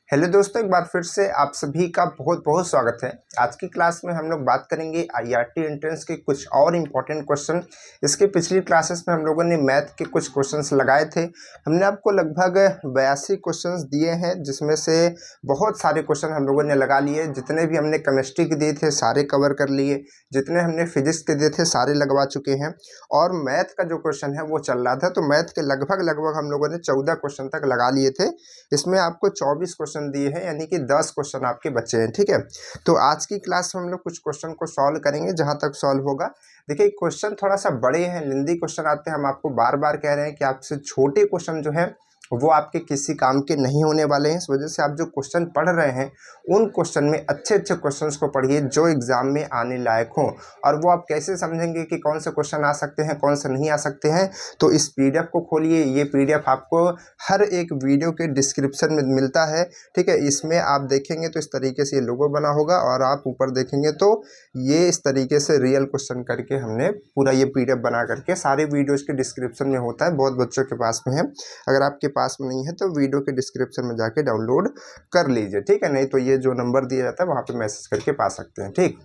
Hello दोस्तों, एक बार फिर से आप सभी का बहुत बहुत स्वागत है। आज की क्लास में हम लोग बात करेंगे आईआरटी एंट्रेंस के कुछ और इम्पोर्टेंट क्वेश्चन। इसके पिछली क्लासेस में हम लोगों ने मैथ के कुछ क्वेश्चंस लगाए थे। हमने आपको लगभग 82 क्वेश्चंस दिए हैं, जिसमें से बहुत सारे क्वेश्चन हम लोगों ने लगा लिए। जितने भी हमने केमिस्ट्री के दिए थे सारे कवर कर लिए, जितने हमने फिजिक्स के दिए थे सारे लगवा चुके हैं। और मैथ का जो क्वेश्चन है वो चल रहा था, तो मैथ के लगभग हम लोगों ने 14 क्वेश्चन तक लगा लिए थे। इसमें आपको 24 क्वेश्चन दिए हैं, यानी कि 10 क्वेश्चन आपके बचे हैं। ठीक है, तो आज की क्लास में हम लोग कुछ क्वेश्चन को सॉल्व करेंगे जहां तक सॉल्व होगा। देखिए, क्वेश्चन थोड़ा सा बड़े हैं, लेंदी क्वेश्चन आते हैं। हम आपको बार बार कह रहे हैं कि आपसे छोटे क्वेश्चन जो है वो आपके किसी काम के नहीं होने वाले हैं। इस वजह से आप जो क्वेश्चन पढ़ रहे हैं उन क्वेश्चन में अच्छे अच्छे क्वेश्चंस को पढ़िए जो एग्जाम में आने लायक हों। और वो आप कैसे समझेंगे कि कौन से क्वेश्चन आ सकते हैं कौन से नहीं आ सकते हैं? तो इस पीडीएफ को खोलिए। ये पीडीएफ आपको हर एक वीडियो के डिस्क्रिप्शन में मिलता है। ठीक है, इसमें आप देखेंगे तो इस तरीके से ये लोगो बना होगा, और आप ऊपर देखेंगे तो ये इस तरीके से रियल क्वेश्चन करके हमने पूरा ये पीडीएफ बना करके सारे वीडियोज़ के डिस्क्रिप्शन में होता है। बहुत बच्चों के पास में है, अगर आपके पास में नहीं है तो वीडियो के डिस्क्रिप्शन में जाके डाउनलोड कर लीजिए। ठीक है, नहीं तो ये जो नंबर दिया जाता है वहाँ पे मैसेज करके पा सकते हैं। ठीक,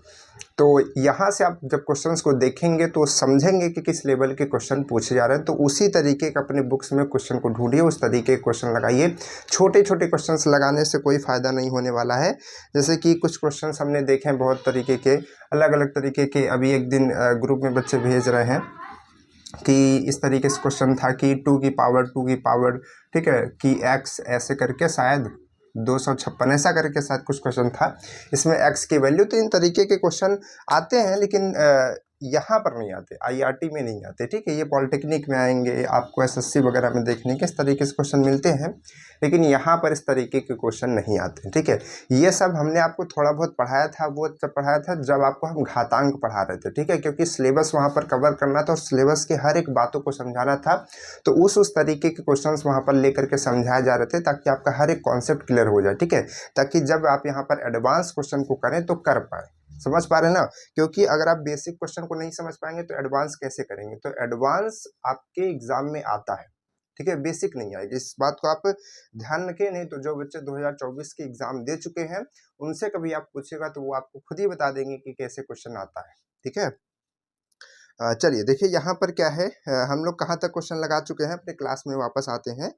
तो यहाँ से आप जब क्वेश्चंस को देखेंगे तो समझेंगे कि किस लेवल के क्वेश्चन पूछे जा रहे हैं। तो उसी तरीके का अपने बुक्स में क्वेश्चन को ढूंढिए, उस तरीके के क्वेश्चन लगाइए। छोटे छोटे क्वेश्चंस लगाने से कोई फ़ायदा नहीं होने वाला है। जैसे कि कुछ क्वेश्चंस हमने देखे हैं बहुत तरीके के, अलग अलग तरीके के। अभी एक दिन ग्रुप में बच्चे भेज रहे हैं कि इस तरीके से क्वेश्चन था कि 2 की पावर ठीक है कि x ऐसे करके शायद 256 ऐसा करके शायद कुछ क्वेश्चन था। इसमें x की वैल्यू, तो इन तरीके के क्वेश्चन आते हैं, लेकिन यहाँ पर नहीं आते, आईआरटी में नहीं आते। ठीक है, ये पॉलिटेक्निक में आएंगे, आपको एसएससी वगैरह में देखने के इस तरीके से क्वेश्चन मिलते हैं, लेकिन यहाँ पर इस तरीके के क्वेश्चन नहीं आते। ठीक है, ये सब हमने आपको थोड़ा बहुत पढ़ाया था, वो जब पढ़ाया था जब आपको हम घातांक पढ़ा रहे थे। ठीक है, क्योंकि सिलेबस वहाँ पर कवर करना था और सिलेबस के हर एक बातों को समझाना था, तो उस तरीके के क्वेश्चंस वहाँ पर लेकर के समझाए जा रहे थे, ताकि आपका हर एक कॉन्सेप्ट क्लियर हो जाए। ठीक है, ताकि जब आप यहाँ पर एडवांस क्वेश्चन को करें तो कर पाए। समझ पा रहे हैं ना? क्योंकि अगर आप बेसिक क्वेश्चन को नहीं समझ पाएंगे तो एडवांस कैसे करेंगे? तो एडवांस आपके एग्जाम में आता है, ठीक है, बेसिक नहीं आएगी। इस बात को आप ध्यान रखिए, नहीं तो जो बच्चे 2024 के एग्जाम दे चुके हैं उनसे कभी आप पूछेगा तो वो आपको खुद ही बता देंगे कि कैसे क्वेश्चन आता है। ठीक है, चलिए देखिए यहाँ पर क्या है। हम लोग कहाँ तक क्वेश्चन लगा चुके हैं, अपने क्लास में वापस आते हैं।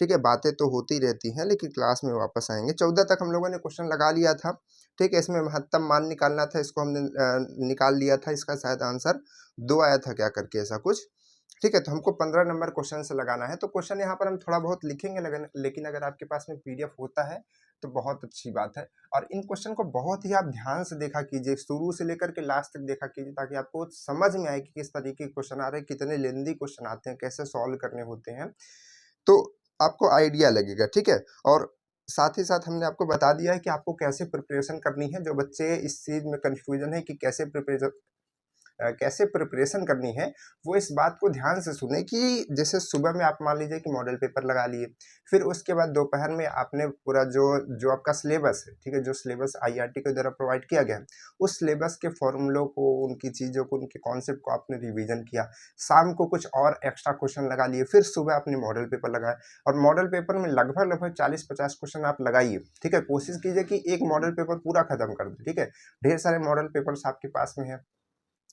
ठीक है, बातें तो होती रहती हैं लेकिन क्लास में वापस आएंगे। 14 तक हम लोगों ने क्वेश्चन लगा लिया था। ठीक है, इसमें महत्तम मान निकालना था, इसको हमने निकाल लिया था। इसका शायद आंसर 2 आया था क्या करके, ऐसा कुछ। ठीक है, तो हमको 15 नंबर क्वेश्चन से लगाना है। तो क्वेश्चन यहाँ पर हम थोड़ा बहुत लिखेंगे, लेकिन अगर आपके पास में पीडीएफ होता है तो बहुत अच्छी बात है। और इन क्वेश्चन को बहुत ही आप ध्यान से देखा कीजिए, शुरू से लेकर के लास्ट तक देखा कीजिए, ताकि आपको समझ में आए कि किस तरीके के क्वेश्चन आ रहे हैं, कितने लेंदी क्वेश्चन आते हैं, कैसे सॉल्व करने होते हैं, तो आपको आइडिया लगेगा। ठीक है, और साथ ही साथ हमने आपको बता दिया है कि आपको कैसे प्रिपरेशन करनी है। जो बच्चे इस चीज में कंफ्यूजन है कि कैसे प्रिपरेशन करनी है, वो इस बात को ध्यान से सुने कि जैसे सुबह में आप मान लीजिए कि मॉडल पेपर लगा लिए, फिर उसके बाद दोपहर में आपने पूरा जो आपका सिलेबस है, ठीक है, जो सिलेबस आईआरटी के द्वारा प्रोवाइड किया गया है, उस सिलेबस के फॉर्मूलों को, उनकी चीज़ों को, उनके कॉन्सेप्ट को आपने रिवीजन किया। शाम को कुछ और एक्स्ट्रा क्वेश्चन लगा लिए, फिर सुबह आपने मॉडल पेपर लगाया, और मॉडल पेपर में लगभग 40-50 क्वेश्चन आप लगाइए। ठीक है, कोशिश कीजिए कि एक मॉडल पेपर पूरा खत्म कर दे। ठीक है, ढेर सारे मॉडल पेपर्स आपके पास में है,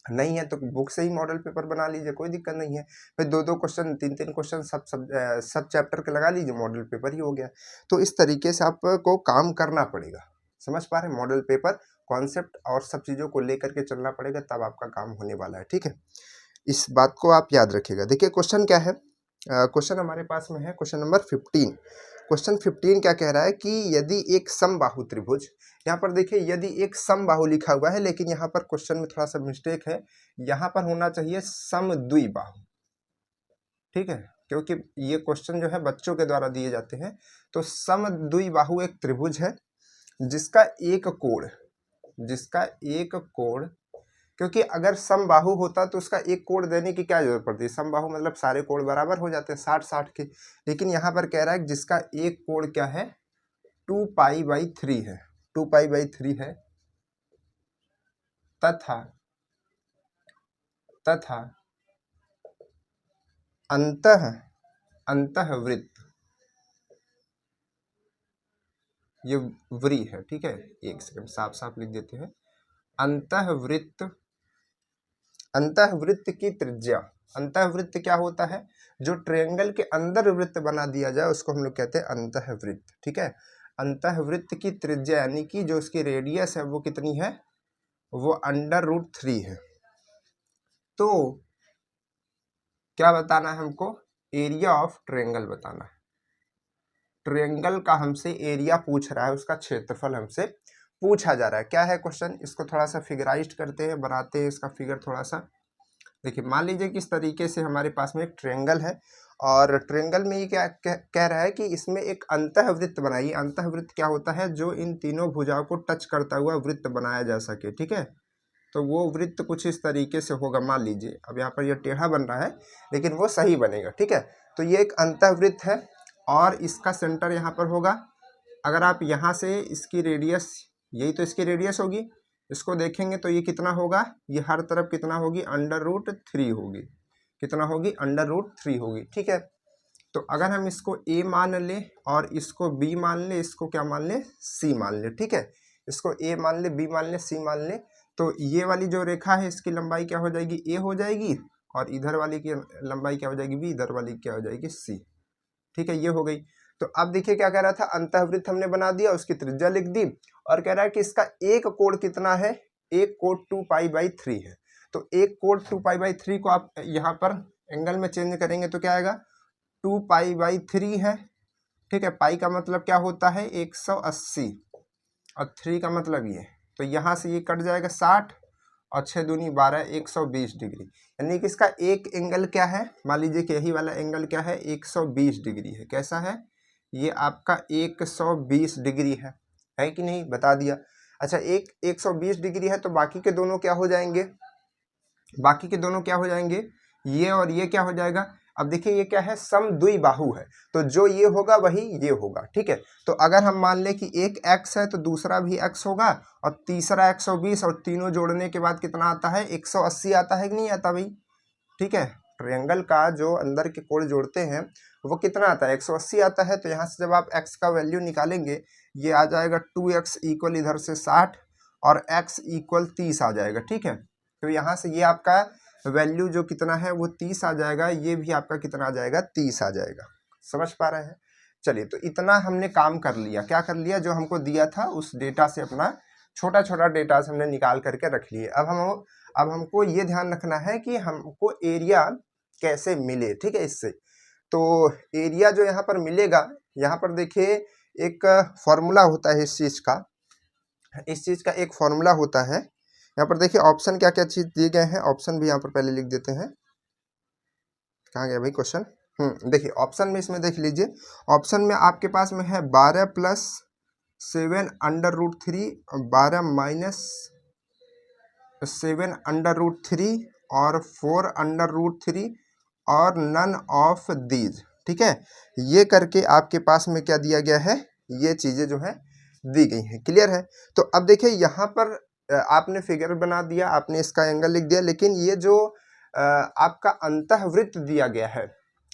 नहीं है तो बुक से ही मॉडल पेपर बना लीजिए, कोई दिक्कत नहीं है। फिर 2-2 क्वेश्चन, 3-3 क्वेश्चन सब चैप्टर के लगा लीजिए, मॉडल पेपर ही हो गया। तो इस तरीके से आपको काम करना पड़ेगा। समझ पा रहे हैं? मॉडल पेपर, कॉन्सेप्ट और सब चीज़ों को लेकर के चलना पड़ेगा, तब आपका काम होने वाला है। ठीक है, इस बात को आप याद रखिएगा। देखिए क्वेश्चन क्या है, क्वेश्चन हमारे पास में है क्वेश्चन नंबर 15। क्वेश्चन 15 क्या कह रहा है कि यदि एक समबाहु त्रिभुज, यहाँ पर देखिए यदि एक समबाहु लिखा हुआ है, लेकिन यहाँ पर क्वेश्चन में थोड़ा सा मिस्टेक है, यहाँ पर होना चाहिए समद्विबाहु। ठीक है, क्योंकि ये क्वेश्चन जो है बच्चों के द्वारा दिए जाते हैं। तो समद्विबाहु एक त्रिभुज है जिसका एक कोण, क्योंकि अगर समबाहु होता तो उसका एक कोण देने की क्या जरूरत पड़ती है? समबाहु मतलब सारे कोण बराबर हो जाते हैं 60-60 के। लेकिन यहाँ पर कह रहा है जिसका एक कोण क्या है, 2π/3 है, 2π/3 है, तथा अंतःवृत्त ये व्री है, ठीक है। एक सेकंड साफ साफ लिख देते हैं। अंतःवृत्त की त्रिज्या, अंतःवृत्त क्या होता है, जो ट्रायंगल के अंदर वृत्त बना दिया जाए उसको हम लोग कहते हैं अंतःवृत्त, ठीक है। अंतःवृत्त की त्रिज्या यानी कि जो उसकी रेडियस है वो कितनी है, वो √3 है। तो क्या बताना है हमको, एरिया ऑफ ट्रायंगल बताना है। ट्रायंगल का हमसे एरिया पूछ रहा है, उसका क्षेत्रफल हमसे पूछा जा रहा है। क्या है क्वेश्चन, इसको थोड़ा सा फिगराइज करते हैं, बनाते हैं इसका फिगर थोड़ा सा। देखिए मान लीजिए किस तरीके से हमारे पास में एक ट्रायंगल है और ट्रायंगल में ये क्या कह रहा है कि इसमें एक अंतःवृत्त बनाइए। अंतःवृत्त क्या होता है, जो इन तीनों भुजाओं को टच करता हुआ वृत्त बनाया जा सके, ठीक है। तो वो वृत्त कुछ इस तरीके से होगा, मान लीजिए अब यहाँ पर ये टेढ़ा बन रहा है लेकिन वो सही बनेगा, ठीक है। तो ये एक अंतःवृत्त है और इसका सेंटर यहाँ पर होगा। अगर आप यहाँ से इसकी रेडियस, यही तो इसकी रेडियस होगी, इसको देखेंगे तो ये कितना होगा, ये हर तरफ कितना होगी, √3 होगी। कितना होगी, √3 होगी, ठीक है। तो अगर हम इसको a मान लें और इसको b मान लें, इसको क्या मान लें, c मान लें, ठीक है। इसको a मान लें, b मान लें, c मान लें, तो ये वाली जो रेखा है इसकी लंबाई क्या हो जाएगी, a हो जाएगी, और इधर वाली की लंबाई क्या हो जाएगी, b, इधर वाली क्या हो जाएगी, c, ठीक है। ये हो गई। तो अब देखिए क्या कह रहा था, अंतःवृत्त हमने बना दिया, उसकी त्रिज्या लिख दी और कह रहा है कि इसका एक कोण कितना है, एक कोण 2π/3 है। तो एक कोण 2π/3 को आप यहाँ पर एंगल में चेंज करेंगे तो क्या आएगा, 2π/3 है, ठीक है। पाई का मतलब क्या होता है, 180, और 3 का मतलब ये, तो यहाँ से ये कट जाएगा 60 और 6 दूनी 12, 120 डिग्री। यानी कि इसका एक एंगल क्या है, मान लीजिए कि यही वाला एंगल क्या है, 120 डिग्री है। कैसा है, ये आपका 120 डिग्री है कि नहीं, बता दिया। अच्छा, 120 डिग्री है तो बाकी के दोनों क्या हो जाएंगे, बाकी के दोनों क्या हो जाएंगे, ये और ये क्या हो जाएगा। अब देखिए ये क्या है, समद्विबाहु है, तो जो ये होगा वही ये होगा, ठीक है। तो अगर हम मान लें कि एक x है तो दूसरा भी x होगा और तीसरा 120, और तीनों जोड़ने के बाद कितना आता है, 180 आता है कि नहीं आता भाई, ठीक है। ट्रायंगल का जो अंदर के कोण जोड़ते हैं वो कितना आता है, 180 आता है। तो यहाँ से जब आप x का वैल्यू निकालेंगे ये आ जाएगा 2x इक्वल इधर से 60 और x इक्वल 30 आ जाएगा, ठीक है। तो यहाँ से ये आपका वैल्यू जो कितना है वो 30 आ जाएगा, ये भी आपका कितना आ जाएगा, 30 आ जाएगा। समझ पा रहे हैं। चलिए, तो इतना हमने काम कर लिया। क्या कर लिया, जो हमको दिया था उस डेटा से अपना छोटा छोटा डेटा हमने निकाल करके रख लिए। अब हमको ये ध्यान रखना है कि हमको एरिया कैसे मिले, ठीक है। इससे तो एरिया जो यहाँ पर मिलेगा, यहाँ पर देखिए एक फॉर्मूला होता है इस चीज़ का एक फॉर्मूला होता है। यहाँ पर देखिए ऑप्शन क्या क्या चीज़ दिए गए हैं, ऑप्शन भी यहाँ पर पहले लिख देते हैं। कहाँ गया भाई क्वेश्चन, देखिए ऑप्शन में, इसमें देख लीजिए, ऑप्शन में आपके पास में है 12 + 7 √3, 12 - 7 √3 और 4 √3 और नन ऑफ दीज, ठीक है। ये करके आपके पास में क्या दिया गया है, ये चीज़ें जो है दी गई हैं। क्लियर है। तो अब देखिए यहाँ पर आपने फिगर बना दिया, आपने इसका एंगल लिख दिया, लेकिन ये जो आपका अंतःवृत्त दिया गया है,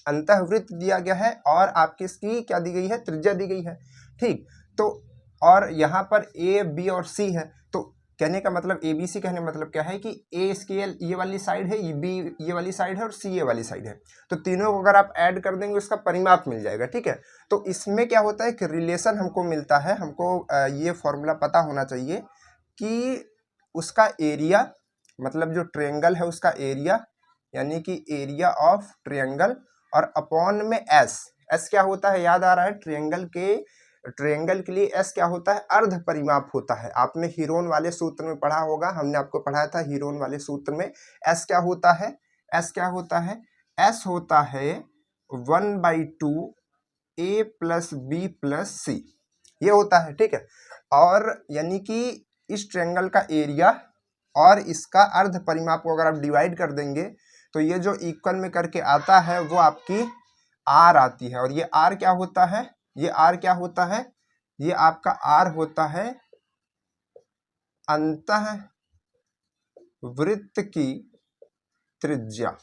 अंतःवृत्त दिया गया है और आपकी इसकी क्या दी गई है, त्रिज्या दी गई है, ठीक। तो और यहाँ पर ए, बी और सी है। तो कहने का मतलब, ए बी सी कहने का मतलब क्या है कि ए इसकी ये वाली साइड है, बी ये वाली साइड है और सी ये वाली साइड है। तो तीनों को अगर आप ऐड कर देंगे उसका परिमाप मिल जाएगा, ठीक है। तो इसमें क्या होता है कि रिलेशन हमको मिलता है, हमको ये फॉर्मूला पता होना चाहिए कि उसका एरिया, मतलब जो ट्रायंगल है उसका एरिया, यानी कि एरिया ऑफ ट्रायंगल, और अपॉन में एस क्या होता है, याद आ रहा है, ट्रायंगल के लिए एस क्या होता है, अर्ध परिमाप होता है। आपने हीरोन वाले सूत्र में पढ़ा होगा, हमने आपको पढ़ाया था हीरोन वाले सूत्र में एस क्या होता है, एस क्या होता है, एस होता है 1/2 a + b + c, ये होता है, ठीक है। और यानी कि इस ट्रायंगल का एरिया और इसका अर्ध परिमाप को अगर आप डिवाइड कर देंगे तो ये जो इक्वल में करके आता है वो आपकी आर आती है। और ये आर क्या होता है, ये आर क्या होता है, ये आपका आर होता है अंतःवृत्त की त्रिज्या,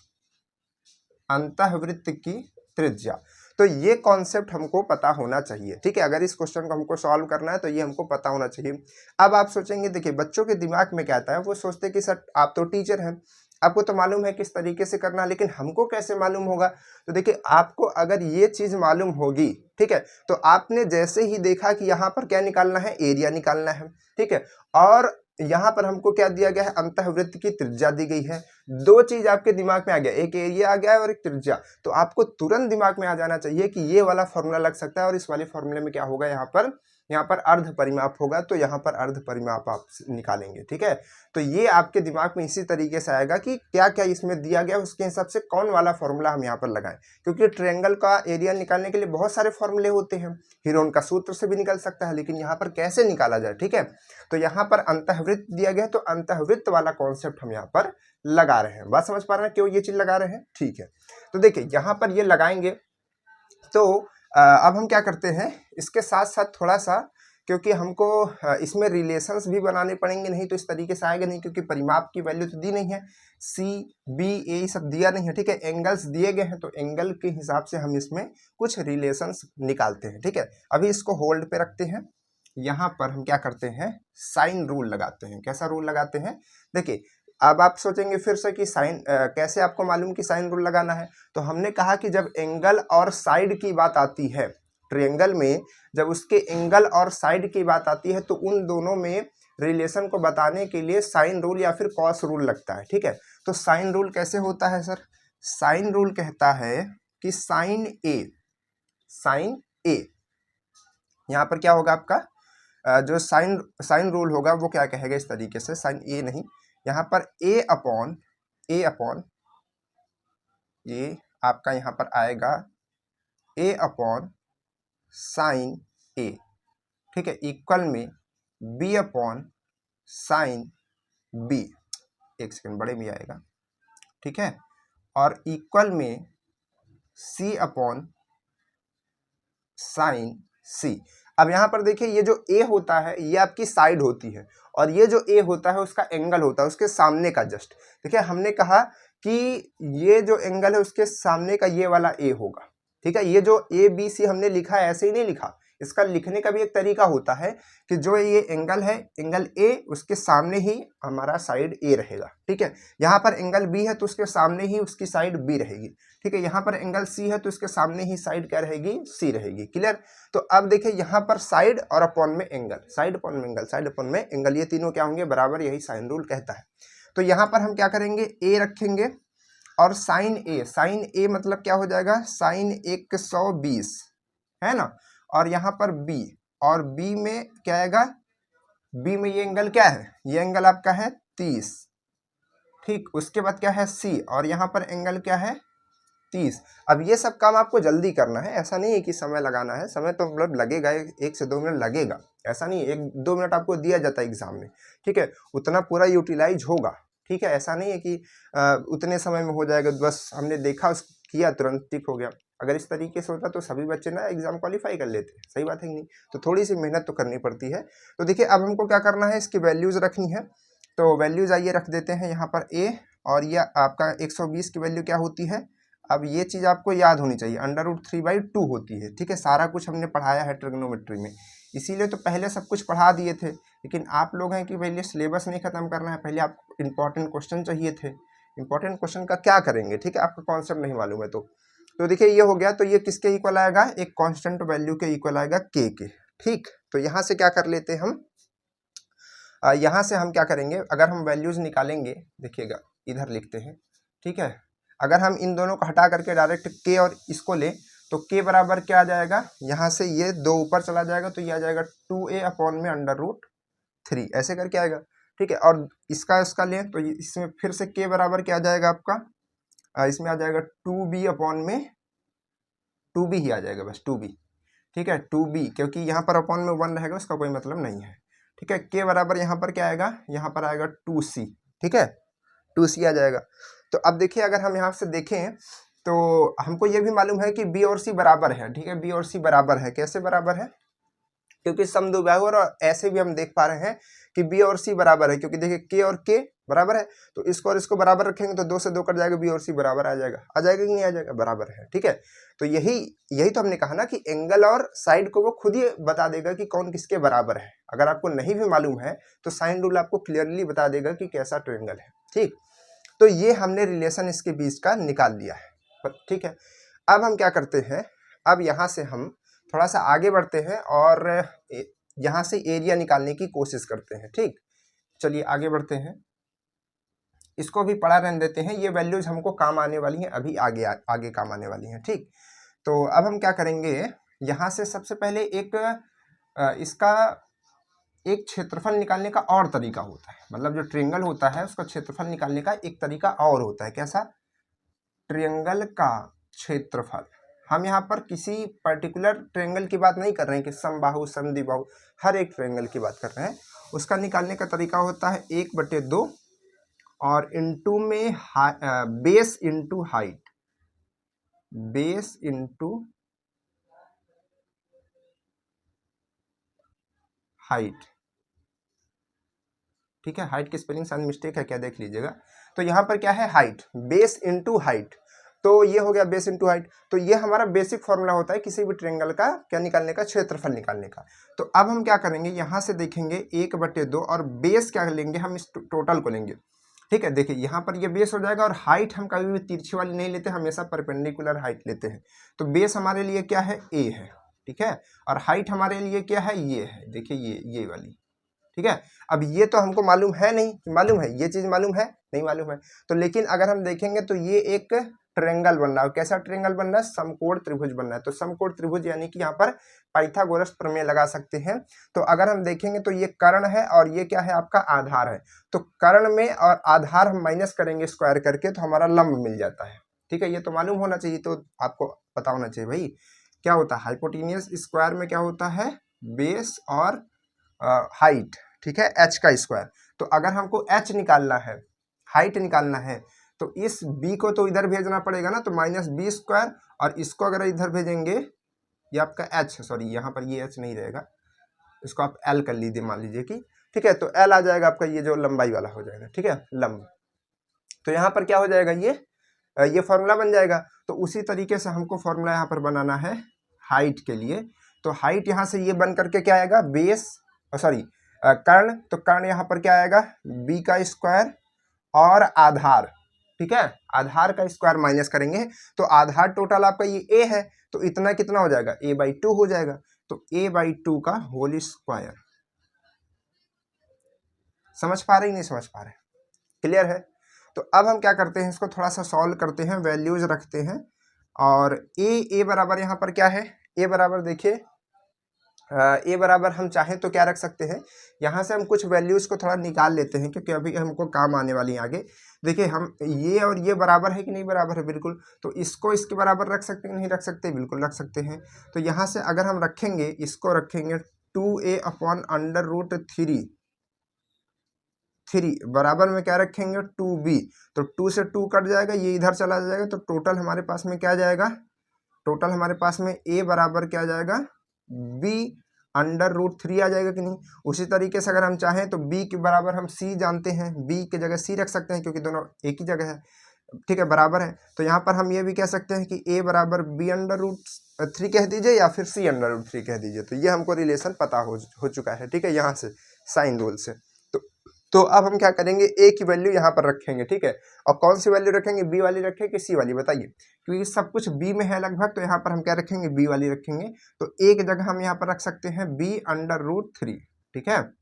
अंतःवृत्त की त्रिज्या। तो ये कॉन्सेप्ट हमको पता होना चाहिए, ठीक है। अगर इस क्वेश्चन को हमको सॉल्व करना है तो ये हमको पता होना चाहिए। अब आप सोचेंगे, देखिए बच्चों के दिमाग में क्या आता है, वो सोचते हैं कि सर आप तो टीचर हैं, आपको तो मालूम है किस तरीके से करना है, लेकिन हमको कैसे मालूम होगा। तो देखिए आपको अगर ये चीज मालूम होगी, ठीक है, तो आपने जैसे ही देखा कि यहाँ पर क्या निकालना है, एरिया निकालना है, ठीक है, और यहाँ पर हमको क्या दिया गया है, अंतःवृत्त की त्रिज्या दी गई है। दो चीज आपके दिमाग में आ गया, एक एरिया आ गया है और एक त्रिज्या। तो आपको तुरंत दिमाग में आ जाना चाहिए कि ये वाला फॉर्मूला लग सकता है, और इस वाले फॉर्मूले में क्या होगा, यहाँ पर अर्ध परिमाप होगा, तो यहाँ पर अर्ध परिमाप आप निकालेंगे, ठीक है। तो ये आपके दिमाग में इसी तरीके से आएगा कि क्या क्या इसमें दिया गया, उसके हिसाब से कौन वाला फॉर्मूला हम यहाँ पर लगाएं, क्योंकि ट्रायंगल का एरिया निकालने के लिए बहुत सारे फॉर्मूले होते हैं। हीरोन का सूत्र से भी निकल सकता है, लेकिन यहाँ पर कैसे निकाला जाए, ठीक है। तो यहाँ पर अंतःवृत्त दिया गया, तो अंतःवृत्त वाला कॉन्सेप्ट हम यहाँ पर लगा रहे हैं। बात समझ पा रहे हैं क्यों ये चीज लगा रहे हैं, ठीक है। तो देखिए यहाँ पर ये लगाएंगे, तो अब हम क्या करते हैं, इसके साथ साथ थोड़ा सा, क्योंकि हमको इसमें रिलेशंस भी बनाने पड़ेंगे, नहीं तो इस तरीके से आएगा नहीं, क्योंकि परिमाप की वैल्यू तो दी नहीं है, सी बी ए सब दिया नहीं है, ठीक है। एंगल्स दिए गए हैं, तो एंगल के हिसाब से हम इसमें कुछ रिलेशंस निकालते हैं, ठीक है। अभी इसको होल्ड पे रखते हैं। यहाँ पर हम क्या करते हैं, साइन रूल लगाते हैं। कैसा रूल लगाते हैं, देखिए अब आप सोचेंगे फिर से कि साइन कैसे आपको मालूम कि साइन रूल लगाना है। तो हमने कहा कि जब एंगल और साइड की बात आती है, ट्रायंगल में जब उसके एंगल और साइड की बात आती है, तो उन दोनों में रिलेशन को बताने के लिए साइन रूल या फिर कॉस रूल लगता है, ठीक है। तो साइन रूल कैसे होता है सर, साइन रूल कहता है कि साइन ए, यहाँ पर क्या होगा आपका जो साइन रूल होगा वो क्या कहेगा, इस तरीके से, साइन ए नहीं, यहाँ पर ए अपॉन ये आपका यहाँ पर आएगा ए अपॉन साइन ए, ठीक है, इक्वल में बी अपॉन साइन बी, एक सेकंड बड़े में आएगा, ठीक है, और इक्वल में सी अपॉन साइन सी। अब यहाँ पर देखिए ये जो ए होता है ये आपकी साइड होती है, और ये जो ए होता है उसका एंगल होता है उसके सामने का जस्ट। देखिए हमने कहा कि ये जो एंगल है उसके सामने का ये वाला ए होगा, ठीक है। ये जो ए बी सी हमने लिखा है ऐसे ही नहीं लिखा, इसका लिखने का भी एक तरीका होता है कि जो ये एंगल है, एंगल ए, उसके सामने ही हमारा साइड ए रहेगा, ठीक है। यहाँ पर एंगल बी है तो उसके सामने ही उसकी साइड बी रहेगी, ठीक है। यहाँ पर एंगल सी है तो इसके सामने ही साइड क्या रहेगी, सी रहेगी, क्लियर। तो अब देखिए यहाँ पर साइड और अपॉन में एंगल, साइड अपॉन में एंगल, साइड अपॉन में एंगल, ये तीनों क्या होंगे, बराबर, यही साइन रूल कहता है। तो यहाँ पर हम क्या करेंगे, ए रखेंगे और साइन ए मतलब क्या हो जाएगा, साइन 120 है ना, और यहाँ पर बी, और बी में क्या आएगा, बी में ये एंगल क्या है, ये एंगल आपका है 30, ठीक। उसके बाद क्या है सी, और यहाँ पर एंगल क्या है 30। अब ये सब काम आपको जल्दी करना है, ऐसा नहीं है कि समय लगाना है, समय तो मतलब लगेगा, 1 से 2 मिनट लगेगा, ऐसा नहीं, 1-2 मिनट आपको दिया जाता है एग्जाम में, ठीक है, उतना पूरा यूटिलाइज होगा, ठीक है। ऐसा नहीं है कि उतने समय में हो जाएगा, बस हमने देखा किया तुरंत टिक हो गया। अगर इस तरीके से होता तो सभी बच्चे ना एग्जाम क्वालिफाई कर लेते, सही बात है कि नहीं। तो थोड़ी सी मेहनत तो करनी पड़ती है। तो देखिए अब हमको क्या करना है, इसकी वैल्यूज रखनी है। तो वैल्यूज आइए रख देते हैं यहाँ पर ए, और ये आपका 120 की वैल्यू क्या होती है, अब ये चीज़ आपको याद होनी चाहिए, √3/2 होती है, ठीक है। सारा कुछ हमने पढ़ाया है ट्रिग्नोमेट्री में, इसीलिए तो पहले सब कुछ पढ़ा दिए थे। लेकिन आप लोग हैं कि पहले सिलेबस नहीं खत्म करना है, पहले आप इंपॉर्टेंट क्वेश्चन चाहिए थे। इंपॉर्टेंट क्वेश्चन का क्या करेंगे, ठीक है, आपका कॉन्सेप्ट नहीं मालूम है तो देखिए ये हो गया। तो ये किसके इक्वल आएगा, एक कांस्टेंट वैल्यू के इक्वल आएगा के, ठीक। तो यहाँ से क्या कर लेते हैं हम, यहाँ से हम क्या करेंगे, अगर हम वैल्यूज निकालेंगे, देखिएगा इधर लिखते हैं, ठीक है। अगर हम इन दोनों को हटा करके डायरेक्ट के और इसको लें तो के बराबर क्या आ जाएगा, यहाँ से ये 2 ऊपर चला जाएगा तो ये आ जाएगा 2a अपॉन में √3, ऐसे करके आएगा, ठीक है। और इसका लें तो इसमें फिर से के बराबर क्या आ जाएगा आपका, इसमें आ जाएगा 2b अपॉन में 2b ही आ जाएगा, बस 2b, ठीक है, 2b, क्योंकि यहाँ पर अपॉन में 1 रहेगा, उसका कोई मतलब नहीं है, ठीक है। के बराबर यहाँ पर क्या आएगा, यहाँ पर आएगा 2c, ठीक है, 2c आ जाएगा। तो अब देखिए अगर हम यहाँ से देखें तो हमको ये भी मालूम है कि बी और सी बराबर है, ठीक है, बी और सी बराबर है। कैसे बराबर है, क्योंकि समद्विबाहु, और ऐसे भी हम देख पा रहे हैं कि बी और सी बराबर है, क्योंकि देखिए के और के बराबर है। तो इसको और इसको बराबर रखेंगे तो 2 से 2 कट जाएगा, बी और सी बराबर आ जाएगा कि नहीं आ जाएगा, बराबर है। ठीक है, तो यही तो हमने कहा ना कि एंगल और साइड को वो खुद ही बता देगा कि कौन किसके बराबर है। अगर आपको नहीं भी मालूम है तो साइन रूल आपको क्लियरली बता देगा कि कैसा ट्रायंगल है। ठीक, तो ये हमने रिलेशन इसके बीच का निकाल लिया है। ठीक है, अब हम क्या करते हैं, अब यहाँ से हम थोड़ा सा आगे बढ़ते हैं और यहाँ से एरिया निकालने की कोशिश करते हैं। ठीक, चलिए आगे बढ़ते हैं, इसको भी पढ़ा रहने देते हैं, ये वैल्यूज हमको काम आने वाली हैं, अभी आगे काम आने वाली हैं। ठीक, तो अब हम क्या करेंगे, यहाँ से सबसे पहले इसका एक क्षेत्रफल निकालने का और तरीका होता है, मतलब जो ट्रायंगल होता है उसका क्षेत्रफल निकालने का एक तरीका और होता है। कैसा? ट्रायंगल का क्षेत्रफल। हम यहाँ पर किसी पर्टिकुलर ट्रायंगल की बात नहीं कर रहे हैं कि समबाहु समद्विबाहु, हर एक ट्रायंगल की बात कर रहे हैं। उसका निकालने का तरीका होता है 1/2 और इनटू में base into height, base into height. ठीक है, हाइट की स्पेलिंग शायद मिस्टेक है क्या, देख लीजिएगा। तो यहाँ पर क्या है, हाइट, बेस इंटू हाइट, तो ये हो गया बेस इंटू हाइट। तो ये हमारा बेसिक फॉर्मूला होता है किसी भी ट्रायंगल का क्या निकालने का, क्षेत्रफल निकालने का। तो अब हम क्या करेंगे, यहाँ से देखेंगे 1/2 और बेस क्या लेंगे, हम इस टोटल को लेंगे। ठीक है, देखिए यहाँ पर ये बेस हो जाएगा और हाइट हम कभी भी तिरछी वाली नहीं लेते, हमेशा परपेंडिकुलर हाइट लेते हैं। तो बेस हमारे लिए क्या है, ए है। ठीक है, और हाइट हमारे लिए क्या है, ये है, देखिए ये वाली। ठीक है, अब ये तो हमको मालूम है नहीं, मालूम है ये चीज मालूम है नहीं मालूम है। तो लेकिन अगर हम देखेंगे तो ये एक ट्रायंगल बन रहा है। कैसा ट्रायंगल बन रहा है, समकोण त्रिभुज बन रहा है। तो समकोण त्रिभुज यानी कि यहाँ पर पाइथागोरस प्रमेय लगा सकते हैं। तो अगर हम देखेंगे तो ये कर्ण है और ये क्या है, आपका आधार है। तो कर्ण में और आधार हम माइनस करेंगे स्क्वायर करके, तो हमारा लंब मिल जाता है। ठीक है, ये तो मालूम होना चाहिए, तो आपको पता होना चाहिए भाई क्या होता है हाइपोटेनियस स्क्वायर में, क्या होता है, बेस और हाइट। ठीक है, एच का स्क्वायर। तो अगर हमको एच निकालना है, हाइट निकालना है, तो इस b को तो इधर भेजना पड़ेगा ना, तो -b², और इसको अगर इधर भेजेंगे, ये आपका h, सॉरी यहाँ पर ये h नहीं रहेगा, इसको आप l कर लीजिए, मान लीजिए कि। ठीक है, तो l आ जाएगा आपका, ये जो लंबाई वाला हो जाएगा। ठीक है, लंब। तो यहाँ पर क्या हो जाएगा, ये फॉर्मूला बन जाएगा। तो उसी तरीके से हमको फॉर्मूला यहाँ पर बनाना है हाइट के लिए। तो हाइट यहाँ से ये बन करके क्या आएगा, बेस, सॉरी कर्ण, तो कर्ण यहाँ पर क्या आएगा, b का स्क्वायर और आधार। ठीक है, आधार का स्क्वायर माइनस करेंगे, तो आधार टोटल आपका ये a है, तो इतना कितना हो जाएगा, a/2 हो जाएगा। तो a/2 का होल स्क्वायर। समझ पा रहे नहीं समझ पा रहे, क्लियर है? तो अब हम क्या करते हैं, इसको थोड़ा सा सॉल्व करते हैं, वैल्यूज रखते हैं। और a बराबर यहाँ पर क्या है, a बराबर देखिए, ए बराबर हम चाहें तो क्या रख सकते हैं, यहाँ से हम कुछ वैल्यूज को थोड़ा निकाल लेते हैं, क्योंकि अभी हमको काम आने वाली है आगे। देखिए हम ये और ये बराबर है कि नहीं, बराबर है, बिल्कुल। तो इसको इसके बराबर रख सकते हैं, नहीं रख सकते, बिल्कुल रख सकते हैं। तो यहाँ से अगर हम रखेंगे, इसको रखेंगे 2a/√3 बराबर में क्या रखेंगे, 2b। तो 2 से 2 कट जाएगा, ये इधर चला जाएगा, तो टोटल हमारे पास में क्या जाएगा, टोटल हमारे पास में a बराबर क्या जाएगा, b/√3 आ जाएगा कि नहीं। उसी तरीके से अगर हम चाहें तो b के बराबर हम c जानते हैं, b की जगह c रख सकते हैं, क्योंकि दोनों एक ही जगह है। ठीक है, बराबर है। तो यहाँ पर हम ये भी कह सकते हैं कि a बराबर b/√3 कह दीजिए या फिर c/√3 कह दीजिए। तो ये हमको रिलेशन पता हो चुका है। ठीक है, यहाँ से साइन रूल से। तो अब हम क्या करेंगे, a की वैल्यू यहाँ पर रखेंगे। ठीक है, और कौन सी वैल्यू रखेंगे, b वाली रखेंगे कि c वाली, बताइए, क्योंकि सब कुछ b में है लगभग। तो यहाँ पर हम क्या रखेंगे, b वाली रखेंगे। तो a की जगह हम यहाँ पर रख सकते हैं b/√3। ठीक है,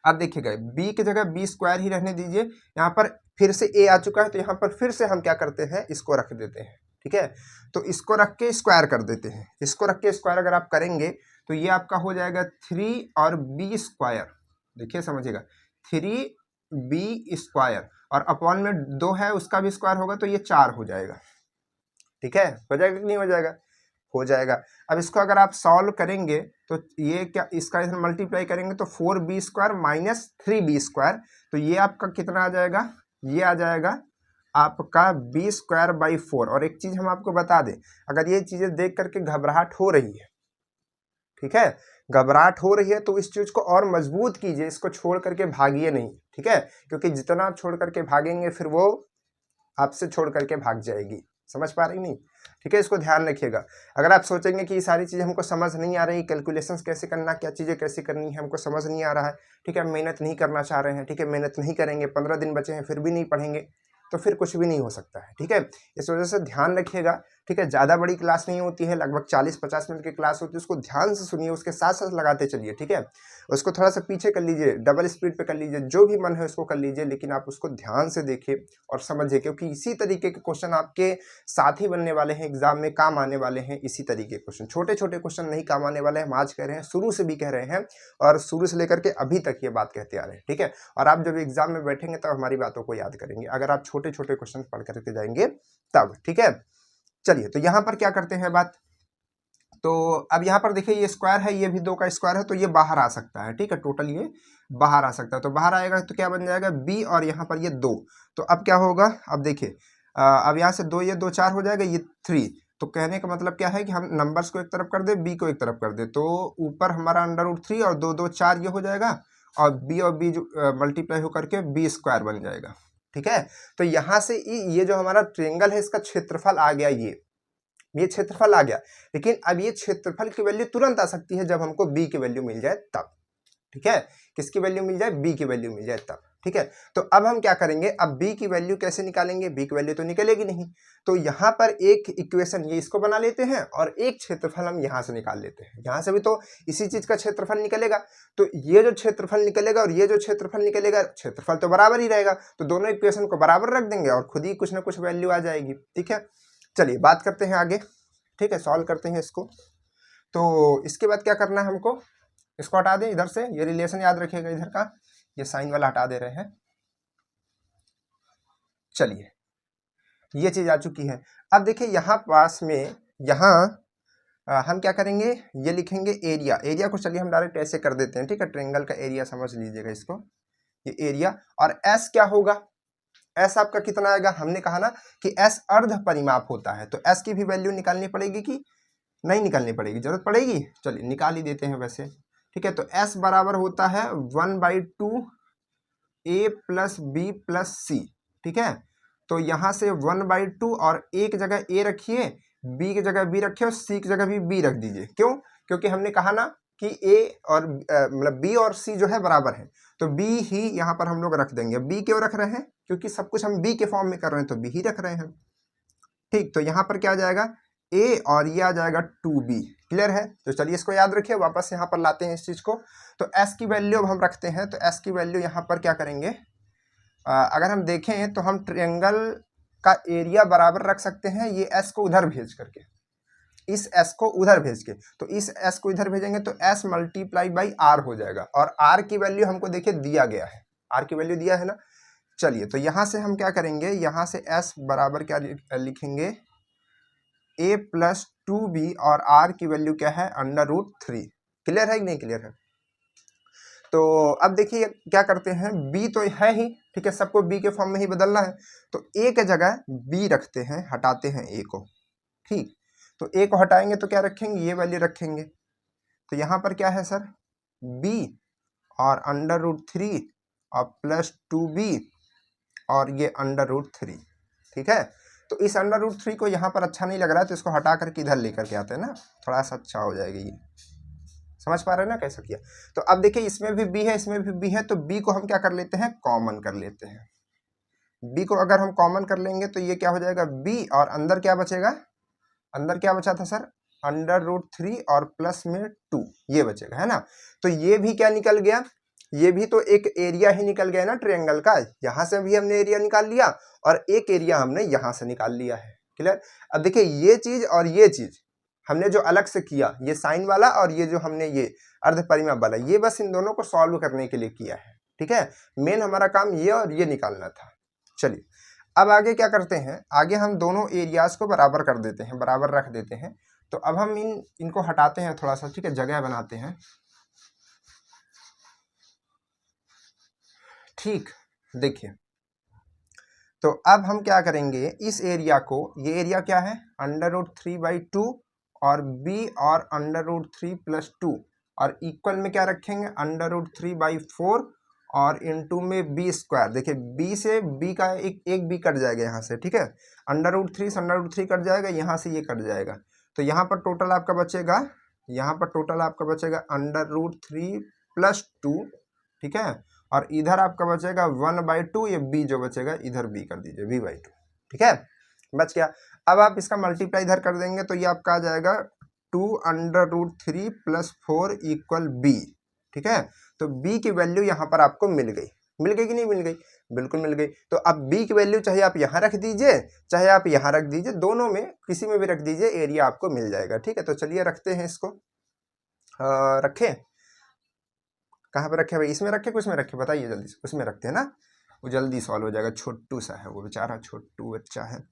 अब देखिएगा b की जगह b² ही रहने दीजिए। यहाँ पर फिर से a आ चुका है, तो यहाँ पर फिर से हम क्या करते हैं, इसको रख देते हैं। ठीक है, तो इसको रख के स्क्वायर कर देते हैं। इसको रख के स्क्वायर अगर आप करेंगे तो ये आपका हो जाएगा 3 और b²। देखिए समझिएगा, 3b² और अपॉन में 2 है, उसका भी स्क्वायर होगा, तो ये 4 हो जाएगा। ठीक है, हो जाएगा कि नहीं हो जाएगा, हो जाएगा। अब इसको अगर आप सॉल्व करेंगे तो ये क्या, इसका इधर मल्टीप्लाई करेंगे तो 4b² - 3b²। तो ये आपका कितना आ जाएगा, ये आ जाएगा आपका b²/4। और एक चीज हम आपको बता दें, अगर ये चीजें देख करके घबराहट हो रही है, ठीक है, घबराहट हो रही है तो इस चीज़ को और मजबूत कीजिए, इसको छोड़ करके भागिए नहीं, ठीक है, क्योंकि जितना आप छोड़ करके भागेंगे फिर वो आपसे छोड़ करके भाग जाएगी। समझ पा रही नहीं, ठीक है, इसको ध्यान रखिएगा। अगर आप सोचेंगे कि ये सारी चीज़ें हमको समझ नहीं आ रही, कैलकुलेशंस कैसे करना, क्या चीज़ें कैसे करनी है हमको समझ नहीं आ रहा है, ठीक है, मेहनत नहीं करना चाह रहे हैं, ठीक है, मेहनत नहीं करेंगे, 15 दिन बचे हैं फिर भी नहीं पढ़ेंगे, तो फिर कुछ भी नहीं हो सकता है, ठीक है। इस वजह से ध्यान रखिएगा, ठीक है। ज़्यादा बड़ी क्लास नहीं होती है, लगभग 40-50 मिनट की क्लास होती है, उसको ध्यान से सुनिए, उसके साथ साथ लगाते चलिए, ठीक है। उसको थोड़ा सा पीछे कर लीजिए, डबल स्पीड पे कर लीजिए, जो भी मन है उसको कर लीजिए, लेकिन आप उसको ध्यान से देखिए और समझिए, क्योंकि इसी तरीके के क्वेश्चन आपके साथी बनने वाले हैं, एग्जाम में काम आने वाले हैं। इसी तरीके के क्वेश्चन, छोटे छोटे क्वेश्चन नहीं काम आने वाले हैं, हम आज कह रहे हैं, शुरू से भी कह रहे हैं, और शुरू से लेकर के अभी तक ये बात कहते आ रहे हैं, ठीक है। और आप जब एग्जाम में बैठेंगे तब हमारी बातों को याद करेंगे, अगर आप छोटे छोटे क्वेश्चन पढ़ करके जाएंगे तब, ठीक है। चलिए, तो यहाँ पर क्या करते हैं बात, तो अब यहाँ पर देखिए ये स्क्वायर है, ये भी 2 का स्क्वायर है, तो ये बाहर आ सकता है, ठीक है, टोटल ये बाहर आ सकता है, तो बाहर आएगा तो क्या बन जाएगा b, और यहाँ पर ये 2, तो अब क्या होगा, अब देखिए अब यहाँ से 2 ये 2 4 हो जाएगा, ये 3, तो कहने का मतलब क्या है कि हम नंबर्स को एक तरफ कर दे, b को एक तरफ कर दे, तो ऊपर हमारा √3 और 2 2 4 ये हो जाएगा, और b जो मल्टीप्लाई होकर के b स्क्वायर बन जाएगा, ठीक है। तो यहाँ से ये जो हमारा ट्रायंगल है इसका क्षेत्रफल आ गया, ये क्षेत्रफल आ गया, लेकिन अब ये क्षेत्रफल की वैल्यू तुरंत आ सकती है जब हमको b की वैल्यू मिल जाए तब, ठीक है। किसकी वैल्यू मिल जाए, b की वैल्यू मिल जाए तब, ठीक है। तो अब हम क्या करेंगे, अब b की वैल्यू कैसे निकालेंगे, b की वैल्यू तो निकलेगी नहीं, तो यहाँ पर एक इक्वेशन ये इसको बना लेते हैं और एक क्षेत्रफल हम यहाँ से निकाल लेते हैं, यहाँ से भी तो इसी चीज का क्षेत्रफल निकलेगा, तो ये जो क्षेत्रफल निकलेगा और ये जो क्षेत्रफल निकलेगा, क्षेत्रफल तो बराबर ही रहेगा, तो दोनों इक्वेशन को बराबर रख देंगे और खुद ही कुछ ना कुछ वैल्यू आ जाएगी, ठीक है। चलिए बात करते हैं आगे, ठीक है, सॉल्व करते हैं इसको। तो इसके बाद क्या करना है हमको, इसको हटा दें इधर से, ये रिलेशन याद रखिएगा, इधर का ये साइन वाला हटा दे रहे हैं। चलिए, ये चीज आ चुकी है। अब देखिए यहाँ पास में, यहाँ हम क्या करेंगे, ये लिखेंगे एरिया, एरिया को चलिए हम डायरेक्ट ऐसे कर देते हैं, ठीक है, ट्रायंगल का एरिया समझ लीजिएगा इसको, ये एरिया, और एस क्या होगा, एस आपका कितना आएगा, हमने कहा ना कि एस अर्ध परिमाप होता है, तो एस की भी वैल्यू निकालनी पड़ेगी कि नहीं निकालनी पड़ेगी, जरूरत पड़ेगी, चलिए निकाल ही देते हैं वैसे, ठीक है। तो s बराबर होता है 1/2 a प्लस बी प्लस सी, ठीक है। तो यहाँ से 1/2 और एक जगह a रखिए, b की जगह b रखिए और c की जगह भी b रख दीजिए, क्यों, क्योंकि हमने कहा ना कि a और मतलब b और c जो है बराबर है, तो b ही यहाँ पर हम लोग रख देंगे। b क्यों रख रहे हैं, क्योंकि सब कुछ हम b के फॉर्म में कर रहे हैं, तो b ही रख रहे हैं, ठीक। तो यहाँ पर क्या आ जाएगा, a और ये आ जाएगा 2b, क्लियर है। तो चलिए इसको याद रखिए, वापस यहाँ पर लाते हैं इस चीज को, तो s की वैल्यू अब हम रखते हैं, तो s की वैल्यू यहाँ पर क्या करेंगे, अगर हम देखें तो हम ट्रायंगल का एरिया बराबर रख सकते हैं ये s को उधर भेज करके, इस s को उधर भेज के, तो इस s को इधर भेजेंगे तो s × r हो जाएगा, और r की वैल्यू हमको देखिए दिया गया है, r की वैल्यू दिया है ना। चलिए, तो यहाँ से हम क्या करेंगे, यहाँ से s बराबर क्या लिखेंगे, a प्लस 2b, और r की वैल्यू क्या है, √3, क्लियर है कि नहीं क्लियर है। तो अब देखिए क्या करते हैं, b तो है ही, ठीक है, सबको b के फॉर्म में ही बदलना है, तो a के जगह b रखते हैं, हटाते हैं a को, ठीक। तो a को हटाएंगे तो क्या रखेंगे, ये वैल्यू रखेंगे, तो यहाँ पर क्या है सर, b और √3 और प्लस 2b और ये √3, ठीक है। तो इस √3 को यहाँ पर अच्छा नहीं लग रहा है, तो इसको हटा करके इधर लेकर के आते हैं ना, थोड़ा सा अच्छा हो जाएगा, ये समझ पा रहे हैं ना कैसे किया। तो अब देखिए इसमें भी b है, इसमें भी b है, तो b को हम क्या कर लेते हैं, कॉमन कर लेते हैं। b को अगर हम कॉमन कर लेंगे तो ये क्या हो जाएगा, b, और अंदर क्या बचेगा, अंदर क्या बचा था सर, √3 और प्लस में 2, ये बचेगा, है ना। तो ये भी क्या निकल गया, ये भी तो एक एरिया ही निकल गया ना ट्रायंगल का, यहाँ से भी हमने एरिया निकाल लिया और एक एरिया हमने यहाँ से निकाल लिया है, क्लियर। अब देखिए ये चीज और ये चीज हमने जो अलग से किया, ये साइन वाला और ये जो हमने ये अर्ध परिमाप वाला, ये बस इन दोनों को सॉल्व करने के लिए किया है, ठीक है। मेन हमारा काम ये और ये निकालना था। चलिए अब आगे क्या करते हैं, आगे हम दोनों एरियाज को बराबर कर देते हैं, बराबर रख देते हैं। तो अब हम इनको हटाते हैं थोड़ा सा, ठीक है, जगह बनाते हैं, ठीक। देखिए तो अब हम क्या करेंगे, इस एरिया को, ये एरिया क्या है, √3/2 और b और √3 + 2 और इक्वल में क्या रखेंगे, √3/4 और इंटू में बी स्क्वायर। देखिए बी से बी का एक बी कट जाएगा यहाँ से, ठीक है, √3 से √3 कट जाएगा, यहाँ से ये कट जाएगा, तो यहाँ पर टोटल आपका बचेगा, यहाँ पर टोटल आपका बचेगा √3 + 2, ठीक है, और इधर आपका बचेगा 1/2, ये बी जो बचेगा इधर बी कर दीजिए, b/2, ठीक है, बच गया। अब आप इसका मल्टीप्लाई इधर कर देंगे तो ये आपका आ जाएगा 2√3 + 4 = b, ठीक है, तो b की वैल्यू यहाँ पर आपको मिल गई कि नहीं मिल गई, बिल्कुल मिल गई। तो अब b की वैल्यू चाहे आप यहाँ रख दीजिए चाहे आप यहाँ रख दीजिए, दोनों में किसी में भी रख दीजिए, एरिया आपको मिल जाएगा, ठीक है। तो चलिए रखते हैं इसको, रखें, कहाँ पे रखे भाई, इसमें रखे उसमें रखे, बताइए जल्दी से, उसमें रखते हैं ना, वो जल्दी सॉल्व हो जाएगा, छोटू सा है वो बेचारा, छोटू बच्चा है।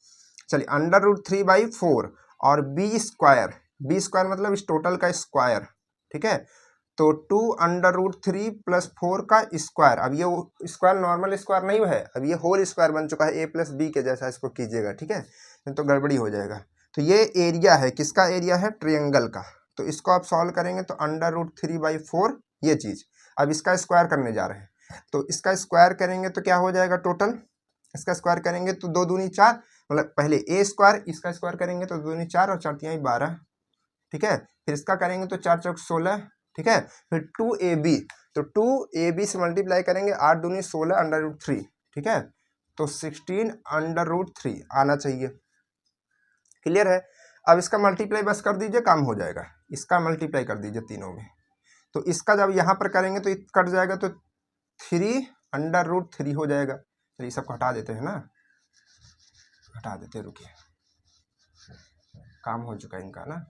चलिए √3/4 और बी स्क्वायर मतलब इस टोटल का स्क्वायर, ठीक है, तो 2√3 + 4 का स्क्वायर। अब ये स्क्वायर नॉर्मल स्क्वायर नहीं है, अब ये होल स्क्वायर बन चुका है, a + b के जैसा इसको कीजिएगा, ठीक है, तो गड़बड़ी हो जाएगा। तो ये एरिया है, किसका एरिया है, ट्रायंगल का, तो इसको आप सॉल्व करेंगे तो √3/4 ये चीज़, अब इसका स्क्वायर करने जा रहे हैं, तो इसका स्क्वायर करेंगे तो क्या हो जाएगा, टोटल इसका स्क्वायर करेंगे तो 2 दूनी 4, मतलब पहले a स्क्वायर, इसका स्क्वायर करेंगे तो 2 दूनी 4 और 4 तियाई 12, ठीक है, फिर इसका करेंगे तो 4 चौक 16, ठीक है, फिर 2ab, तो 2ab से मल्टीप्लाई करेंगे, 8 दूनी 16 √3, ठीक है, तो 16 √3 आना चाहिए, क्लियर है। अब इसका मल्टीप्लाई बस कर दीजिए, काम हो जाएगा, इसका मल्टीप्लाई कर दीजिए तीनों में, तो इसका जब यहाँ पर करेंगे तो कट जाएगा, तो 3 √3 हो जाएगा। चलिए सबको हटा देते हैं ना, हटा देते, रुकिए, काम हो चुका है इनका ना,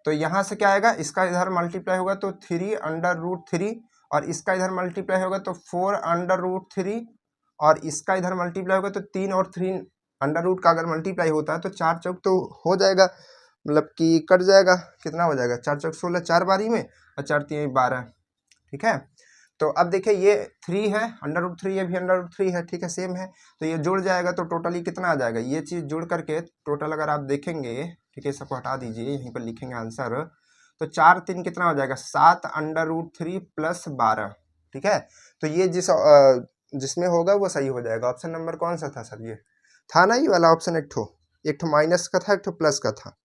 तो यहाँ से क्या आएगा, इसका इधर मल्टीप्लाई होगा तो 3 √3 और इसका इधर मल्टीप्लाई होगा तो 4 √3 और इसका इधर मल्टीप्लाई होगा तो 3 और 3 अंडर का अगर मल्टीप्लाई होता है तो 4 चौक तो हो जाएगा, मतलब कि कट जाएगा, कितना हो जाएगा, 4 चौक 16, 4 बारी में, और 4 तियाई 12, ठीक है। तो अब देखिए ये 3 है, √3, ये भी √3 है, ठीक है, सेम है, तो ये जुड़ जाएगा तो टोटली कितना आ जाएगा, ये चीज़ जुड़ करके टोटल अगर आप देखेंगे, ठीक है, सबको हटा दीजिए, यहीं पर लिखेंगे आंसर, तो 4 3 कितना हो जाएगा, 7 √3 + 12, ठीक है। तो ये जिसमें होगा वो सही हो जाएगा। ऑप्शन नंबर कौन सा था सर, ये था ना, ये वाला ऑप्शन, एक ठो माइनस का था, एक ठो प्लस का था,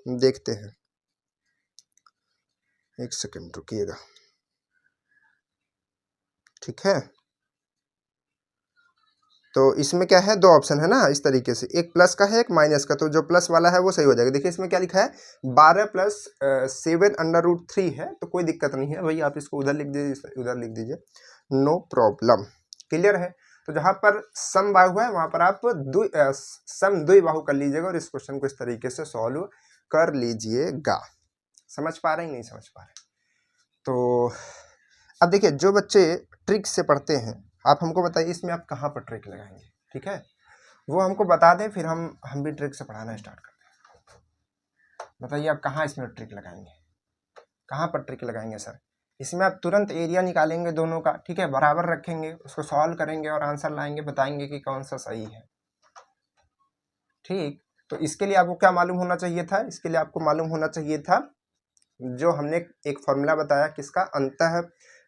देखते हैं, एक सेकंड रुकिएगा, ठीक है। तो इसमें क्या है, 2 ऑप्शन है ना, इस तरीके से, एक प्लस का है एक माइनस का, तो जो प्लस वाला है वो सही हो जाएगा। देखिए इसमें क्या लिखा है, 12 + 7 √3 है, तो कोई दिक्कत नहीं है भाई, आप इसको उधर लिख दीजिए, उधर लिख दीजिए, नो प्रॉब्लम, क्लियर है। तो जहाँ पर सम बाहु है वहाँ पर आप सम द्विबाहु कर लीजिएगा और इस क्वेश्चन को इस तरीके से सॉल्व कर लीजिएगा। समझ पा रहे हैं, नहीं समझ पा रहे? तो अब देखिए, जो बच्चे ट्रिक से पढ़ते हैं, आप हमको बताइए इसमें आप कहाँ पर ट्रिक लगाएंगे, ठीक है, वो हमको बता दें, फिर हम भी ट्रिक से पढ़ाना स्टार्ट करते हैं। बताइए आप कहाँ इसमें ट्रिक लगाएंगे, कहाँ पर ट्रिक लगाएंगे सर? इसमें आप तुरंत एरिया निकालेंगे दोनों का, ठीक है, बराबर रखेंगे, उसको सॉल्व करेंगे और आंसर लाएंगे, बताएंगे कि कौन सा सही है, ठीक। तो इसके लिए आपको क्या मालूम होना चाहिए था, इसके लिए आपको मालूम होना चाहिए था जो हमने एक फॉर्मूला बताया, किसका,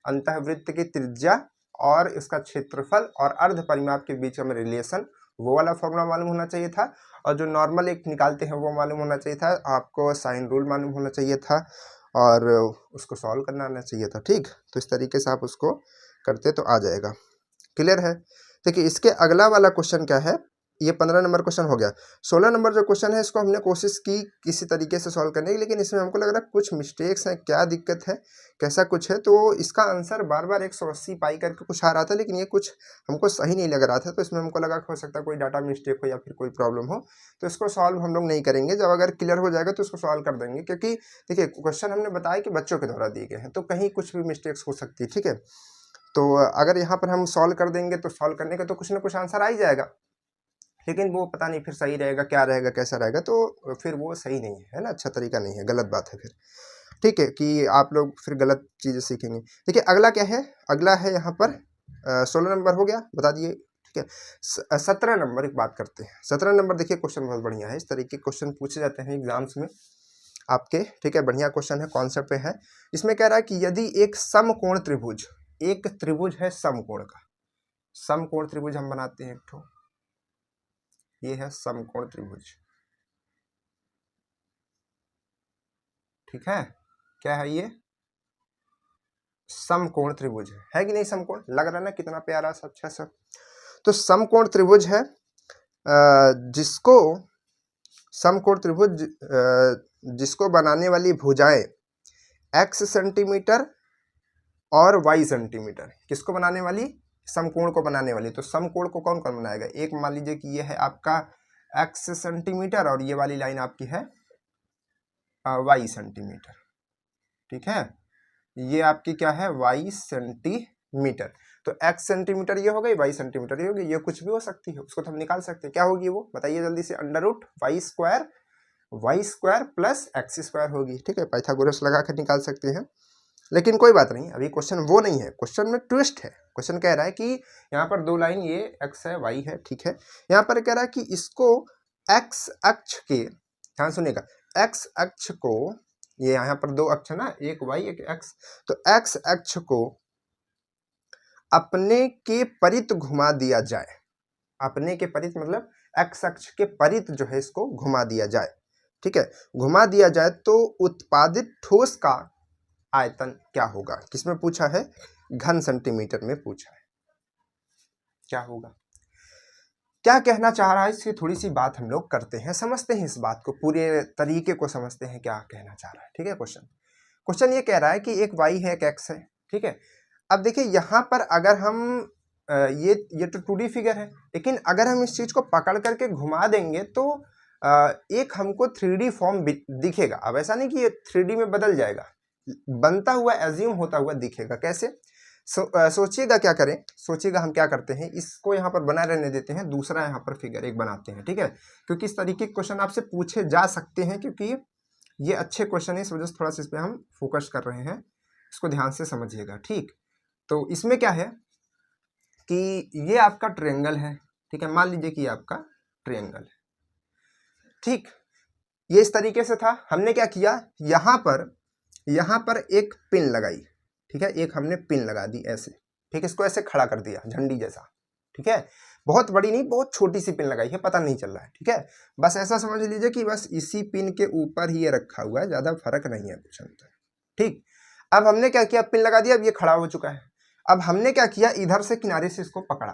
अंतःवृत्त की त्रिज्या और इसका क्षेत्रफल और अर्ध परिमाप के बीच में रिलेशन, वो वाला फॉर्मूला मालूम होना चाहिए था। और जो नॉर्मल एक निकालते हैं वो मालूम होना चाहिए था, आपको साइन रूल मालूम होना चाहिए था और उसको सॉल्व करना आना चाहिए था, ठीक। तो इस तरीके से आप उसको करते तो आ जाएगा, क्लियर है। देखिए इसके अगला वाला क्वेश्चन क्या है, ये 15 नंबर क्वेश्चन हो गया। 16 नंबर जो क्वेश्चन है इसको हमने कोशिश की किसी तरीके से सॉल्व करने की, लेकिन इसमें हमको लग रहा है कुछ मिस्टेक्स हैं, क्या दिक्कत है, कैसा कुछ है, तो इसका आंसर बार बार 180 पाई करके कुछ आ रहा था, लेकिन ये कुछ हमको सही नहीं लग रहा था, तो इसमें हमको लगा हो सकता है कोई डाटा मिस्टेक हो या फिर कोई प्रॉब्लम हो, तो इसको सॉल्व हम लोग नहीं करेंगे। जब अगर क्लियर हो जाएगा तो इसको सॉल्व कर देंगे, क्योंकि देखिए क्वेश्चन हमने बताया कि बच्चों के द्वारा दिए गए हैं, तो कहीं कुछ भी मिस्टेक्स हो सकती है, ठीक है। तो अगर यहाँ पर हम सॉल्व कर देंगे तो सॉल्व करने का तो कुछ ना कुछ आंसर आ ही जाएगा, लेकिन वो पता नहीं फिर सही रहेगा, क्या रहेगा, कैसा रहेगा, तो फिर वो सही नहीं है ना, अच्छा तरीका नहीं है, गलत बात है फिर, ठीक है, कि आप लोग फिर गलत चीज़ें सीखेंगे। देखिए अगला क्या है, अगला है यहाँ पर 16 नंबर हो गया, बता दिए, ठीक है। 17 नंबर एक बात करते हैं, 17 नंबर देखिए क्वेश्चन बहुत बढ़िया है, इस तरीके के क्वेश्चन पूछे जाते हैं एग्जाम्स में। आपके, ठीक है, बढ़िया क्वेश्चन है, कॉन्सेप्ट पे है। इसमें कह रहा है कि यदि एक समकोण त्रिभुज, एक त्रिभुज है समकोण का, समकोण त्रिभुज हम बनाते हैं एक ठो, ये है समकोण त्रिभुज, ठीक है, क्या है ये, समकोण त्रिभुज है कि नहीं, समकोण लग रहा है ना कितना प्यारा सा, अच्छा सा। तो समकोण त्रिभुज है, जिसको समकोण त्रिभुज जिसको बनाने वाली भुजाएं x सेंटीमीटर और y सेंटीमीटर, किसको बनाने वाली, समकोण को बनाने वाली। तो समकोण को कौन कौन बनाएगा, एक मान लीजिए कि ये है आपका x सेंटीमीटर और ये वाली लाइन आपकी है y सेंटीमीटर, ठीक है, ये आपकी क्या है y सेंटीमीटर। तो x सेंटीमीटर ये हो गई, y सेंटीमीटर ये हो गई, ये कुछ भी हो सकती है, उसको तो हम निकाल सकते हैं, क्या होगी वो बताइए जल्दी से, under root Y square plus X square होगी, ठीक है, पाइथागोरस लगा कर निकाल सकते हैं। लेकिन कोई बात नहीं, अभी क्वेश्चन वो नहीं है, क्वेश्चन में ट्विस्ट है। क्वेश्चन कह रहा है कि यहाँ पर दो लाइन, ये x है y है, ठीक है, यहाँ पर कह रहा है कि इसको x अक्ष के, ध्यान सुनिएगा, x अक्ष को, ये यहाँ पर दो अक्ष है ना, एक y एक x, तो x अक्ष को अपने के परित घुमा दिया जाए, अपने के परित मतलब x अक्ष के परित जो है इसको घुमा दिया जाए, ठीक है, घुमा दिया जाए तो उत्पादित ठोस का आयतन क्या होगा, किसमें पूछा है, घन सेंटीमीटर में पूछा है, क्या होगा, क्या कहना चाह रहा है, इसकी थोड़ी सी बात हम लोग करते हैं, समझते हैं इस बात को, पूरे तरीके को समझते हैं क्या कहना चाह रहा है, ठीक है। क्वेश्चन ये कह रहा है कि एक y है एक x है, ठीक है। अब देखिए यहाँ पर अगर हम ये तो 2D फिगर है, लेकिन अगर हम इस चीज को पकड़ करके घुमा देंगे तो एक हमको 3D फॉर्म दिखेगा। अब ऐसा नहीं कि ये 3D में बदल जाएगा, बनता हुआ एज्यूम होता हुआ दिखेगा। कैसे, सोचिएगा, क्या करें, सोचिएगा हम क्या करते हैं, इसको यहाँ पर बना रहने देते हैं, दूसरा यहाँ पर फिगर एक बनाते हैं, ठीक है, क्योंकि इस तरीके के क्वेश्चन आपसे पूछे जा सकते हैं, क्योंकि ये अच्छे क्वेश्चन है, इस वजह से थोड़ा सा इस पर हम फोकस कर रहे हैं, इसको ध्यान से समझिएगा, ठीक। तो इसमें क्या है कि ये आपका ट्रायंगल है, ठीक है, मान लीजिए कि ये आपका ट्रायंगल है, ठीक, ये इस तरीके से था। हमने क्या किया, यहाँ पर एक पिन लगाई, ठीक है, एक हमने पिन लगा दी ऐसे, ठीक है, इसको ऐसे खड़ा कर दिया झंडी जैसा, ठीक है, बहुत बड़ी नहीं, बहुत छोटी सी पिन लगाई है, पता नहीं चल रहा है, ठीक है, बस ऐसा समझ लीजिए कि बस इसी पिन के ऊपर ही ये रखा हुआ है, ज्यादा फर्क नहीं है कुछ अंतर, ठीक। अब हमने क्या किया, पिन लगा दिया, अब ये खड़ा हो चुका है। अब हमने क्या किया, इधर से किनारे से इसको पकड़ा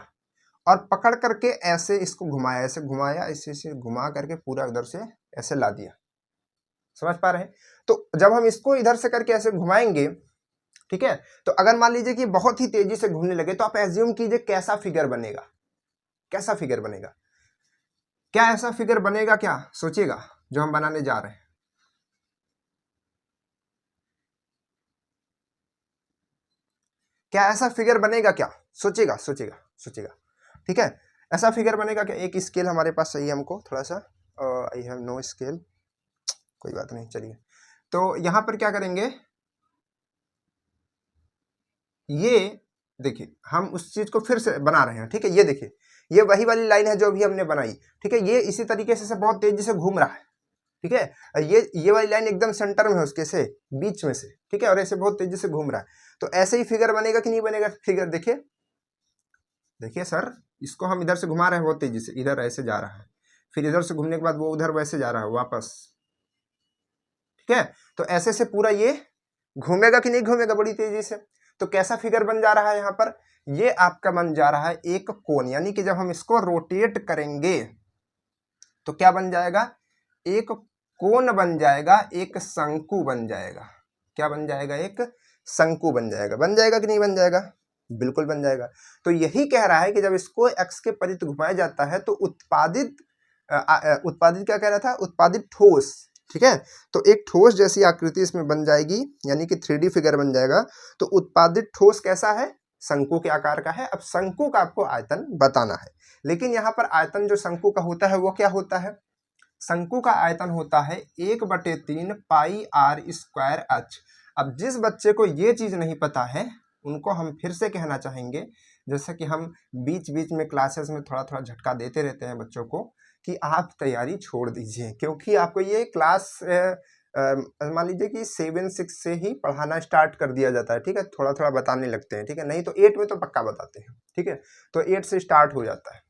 और पकड़ करके ऐसे इसको घुमाया, ऐसे घुमाया, ऐसे घुमा करके पूरा उधर से ऐसे ला दिया, समझ पा रहे हैं। तो जब हम इसको इधर से करके ऐसे घुमाएंगे, ठीक है, तो अगर मान लीजिए कि बहुत ही तेजी से घूमने लगे, तो आप एज्यूम कीजिए कैसा फिगर बनेगा, कैसा फिगर बनेगा, क्या ऐसा फिगर बनेगा, क्या सोचिएगा जो हम बनाने जा रहे हैं, क्या ऐसा फिगर बनेगा, क्या सोचिएगा, ठीक है, ऐसा फिगर बनेगा क्या। एक स्केल हमारे पास चाहिए हमको थोड़ा सा, आई हैव नो स्केल, कोई बात नहीं, चलिए। तो यहां पर क्या करेंगे, ये देखिए हम उस चीज को फिर से बना रहे हैं, ठीक है, ये देखिए ये वही वाली लाइन है जो अभी हमने बनाई, ठीक है, ये इसी तरीके से बहुत तेजी से घूम रहा है, ठीक है, ये वाली लाइन एकदम सेंटर में है उसके से, बीच में से, ठीक है, और ऐसे बहुत तेजी से घूम रहा है। तो ऐसे ही फिगर बनेगा कि नहीं बनेगा, फिगर देखिए सर, इसको हम इधर से घुमा रहे हैं बहुत तेजी से, इधर ऐसे जा रहा है, फिर इधर से घूमने के बाद वो उधर वैसे जा रहा है वापस, ठीक है, तो ऐसे से पूरा ये घूमेगा कि नहीं घूमेगा बड़ी तेजी से। तो कैसा फिगर बन जा रहा है यहाँ पर, ये आपका बन जा रहा है एक कोण, यानी कि जब हम इसको रोटेट करेंगे तो क्या बन जाएगा, एक कोण बन जाएगा, एक शंकु बन जाएगा, क्या बन जाएगा, एक शंकु बन जाएगा कि नहीं बन जाएगा, बिल्कुल बन जाएगा। तो यही कह रहा है कि जब इसको x के परित घुमाया जाता है तो उत्पादित क्या कह रहा था, उत्पादित ठोस, ठीक है, तो एक ठोस जैसी आकृति इसमें बन जाएगी, यानी कि 3D फिगर बन जाएगा। तो उत्पादित ठोस कैसा है, शंकु के आकार का है। अब शंकु का आपको आयतन बताना है, लेकिन यहाँ पर आयतन जो शंकु का होता है वो क्या होता है, शंकु का आयतन होता है 1/3 पाई r स्क्वायर h। अब जिस बच्चे को ये चीज नहीं पता है उनको हम फिर से कहना चाहेंगे, जैसे कि हम बीच बीच में क्लासेस में थोड़ा थोड़ा झटका देते रहते हैं बच्चों को, कि आप तैयारी छोड़ दीजिए, क्योंकि आपको ये क्लास मान लीजिए कि 7-6 से ही पढ़ाना स्टार्ट कर दिया जाता है, ठीक है, थोड़ा थोड़ा बताने लगते हैं, ठीक है, नहीं तो 8 में तो पक्का बताते हैं, ठीक है, तो 8 से स्टार्ट हो जाता है।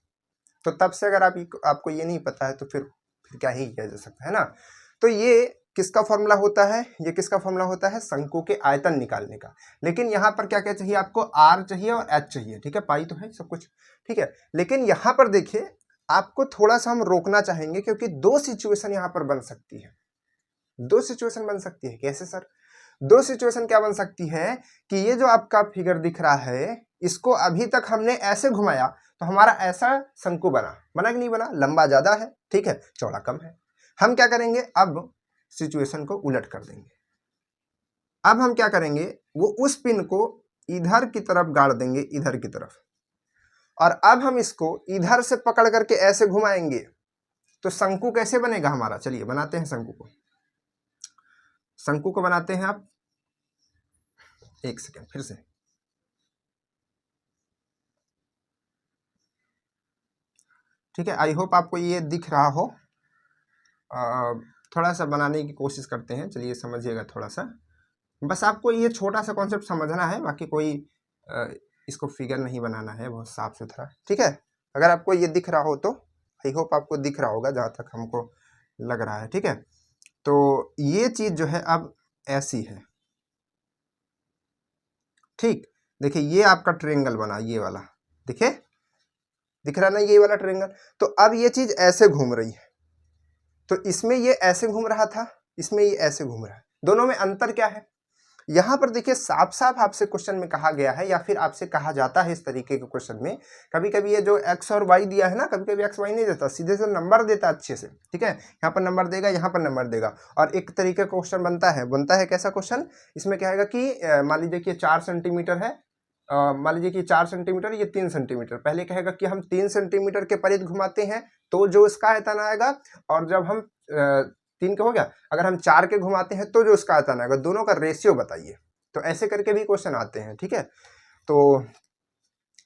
तो तब से अगर आपको ये नहीं पता है तो फिर क्या ही किया जा सकता है ना। तो ये किसका फॉर्मूला होता है, ये किसका फॉर्मूला होता है, शंकु के आयतन निकालने का। लेकिन यहाँ पर क्या क्या चाहिए आपको, आर चाहिए और एच चाहिए, ठीक है, पाई तो है सब कुछ, ठीक है। लेकिन यहाँ पर देखिए आपको थोड़ा सा हम रोकना चाहेंगे, क्योंकि दो सिचुएशन यहाँ पर बन सकती है, दो सिचुएशन बन सकती है। कैसे सर? दो सिचुएशन क्या बन सकती है कि ये जो आपका फिगर दिख रहा है, इसको अभी तक हमने ऐसे घुमाया तो हमारा ऐसा शंकु बना कि नहीं बना, लंबा ज्यादा है, ठीक है, चौड़ा कम है। हम क्या करेंगे, अब सिचुएशन को उलट कर देंगे। अब हम क्या करेंगे, वो उस पिन को इधर की तरफ गाड़ देंगे, इधर की तरफ, और अब हम इसको इधर से पकड़ करके ऐसे घुमाएंगे तो शंकु कैसे बनेगा हमारा। चलिए बनाते हैं शंकु को, शंकु को बनाते हैं। आप एक सेकेंड फिर से, ठीक है, आई होप आपको ये दिख रहा हो। थोड़ा सा बनाने की कोशिश करते हैं, चलिए समझिएगा थोड़ा सा, बस आपको ये छोटा सा कॉन्सेप्ट समझना है, बाकी कोई इसको फिगर नहीं बनाना है, बहुत साफ सुथरा, ठीक है। अगर आपको ये दिख रहा हो तो आई होप आपको दिख रहा होगा, जहाँ तक हमको लग रहा है, ठीक है। तो ये चीज जो है अब ऐसी है, ठीक, देखिए ये आपका ट्रायंगल बना, ये वाला देखिए, दिख रहा ना ये वाला ट्रायंगल। तो अब ये चीज ऐसे घूम रही है, तो इसमें ये ऐसे घूम रहा था, इसमें ये ऐसे घूम रहा है, दोनों में अंतर क्या है। यहाँ पर देखिए साफ साफ आपसे क्वेश्चन में कहा गया है, या फिर आपसे कहा जाता है इस तरीके के क्वेश्चन में, कभी कभी ये जो एक्स और वाई दिया है ना, कभी कभी एक्स वाई नहीं देता, सीधे से नंबर देता अच्छे से, ठीक है, यहाँ पर नंबर देगा, यहाँ पर नंबर देगा। और एक तरीके का क्वेश्चन बनता है कैसा क्वेश्चन, इसमें क्या है कि मान लीजिए कि 4 सेंटीमीटर है, मान लीजिए कि 4 सेंटीमीटर, ये 3 सेंटीमीटर, पहले कहेगा कि हम 3 सेंटीमीटर के परिध घुमाते हैं तो जो इसका आयतन आएगा, और जब हम 3 का हो गया, अगर हम 4 के घुमाते हैं तो जो इसका आयतन आएगा, दोनों का रेशियो बताइए। तो ऐसे करके भी क्वेश्चन आते हैं, ठीक है, तो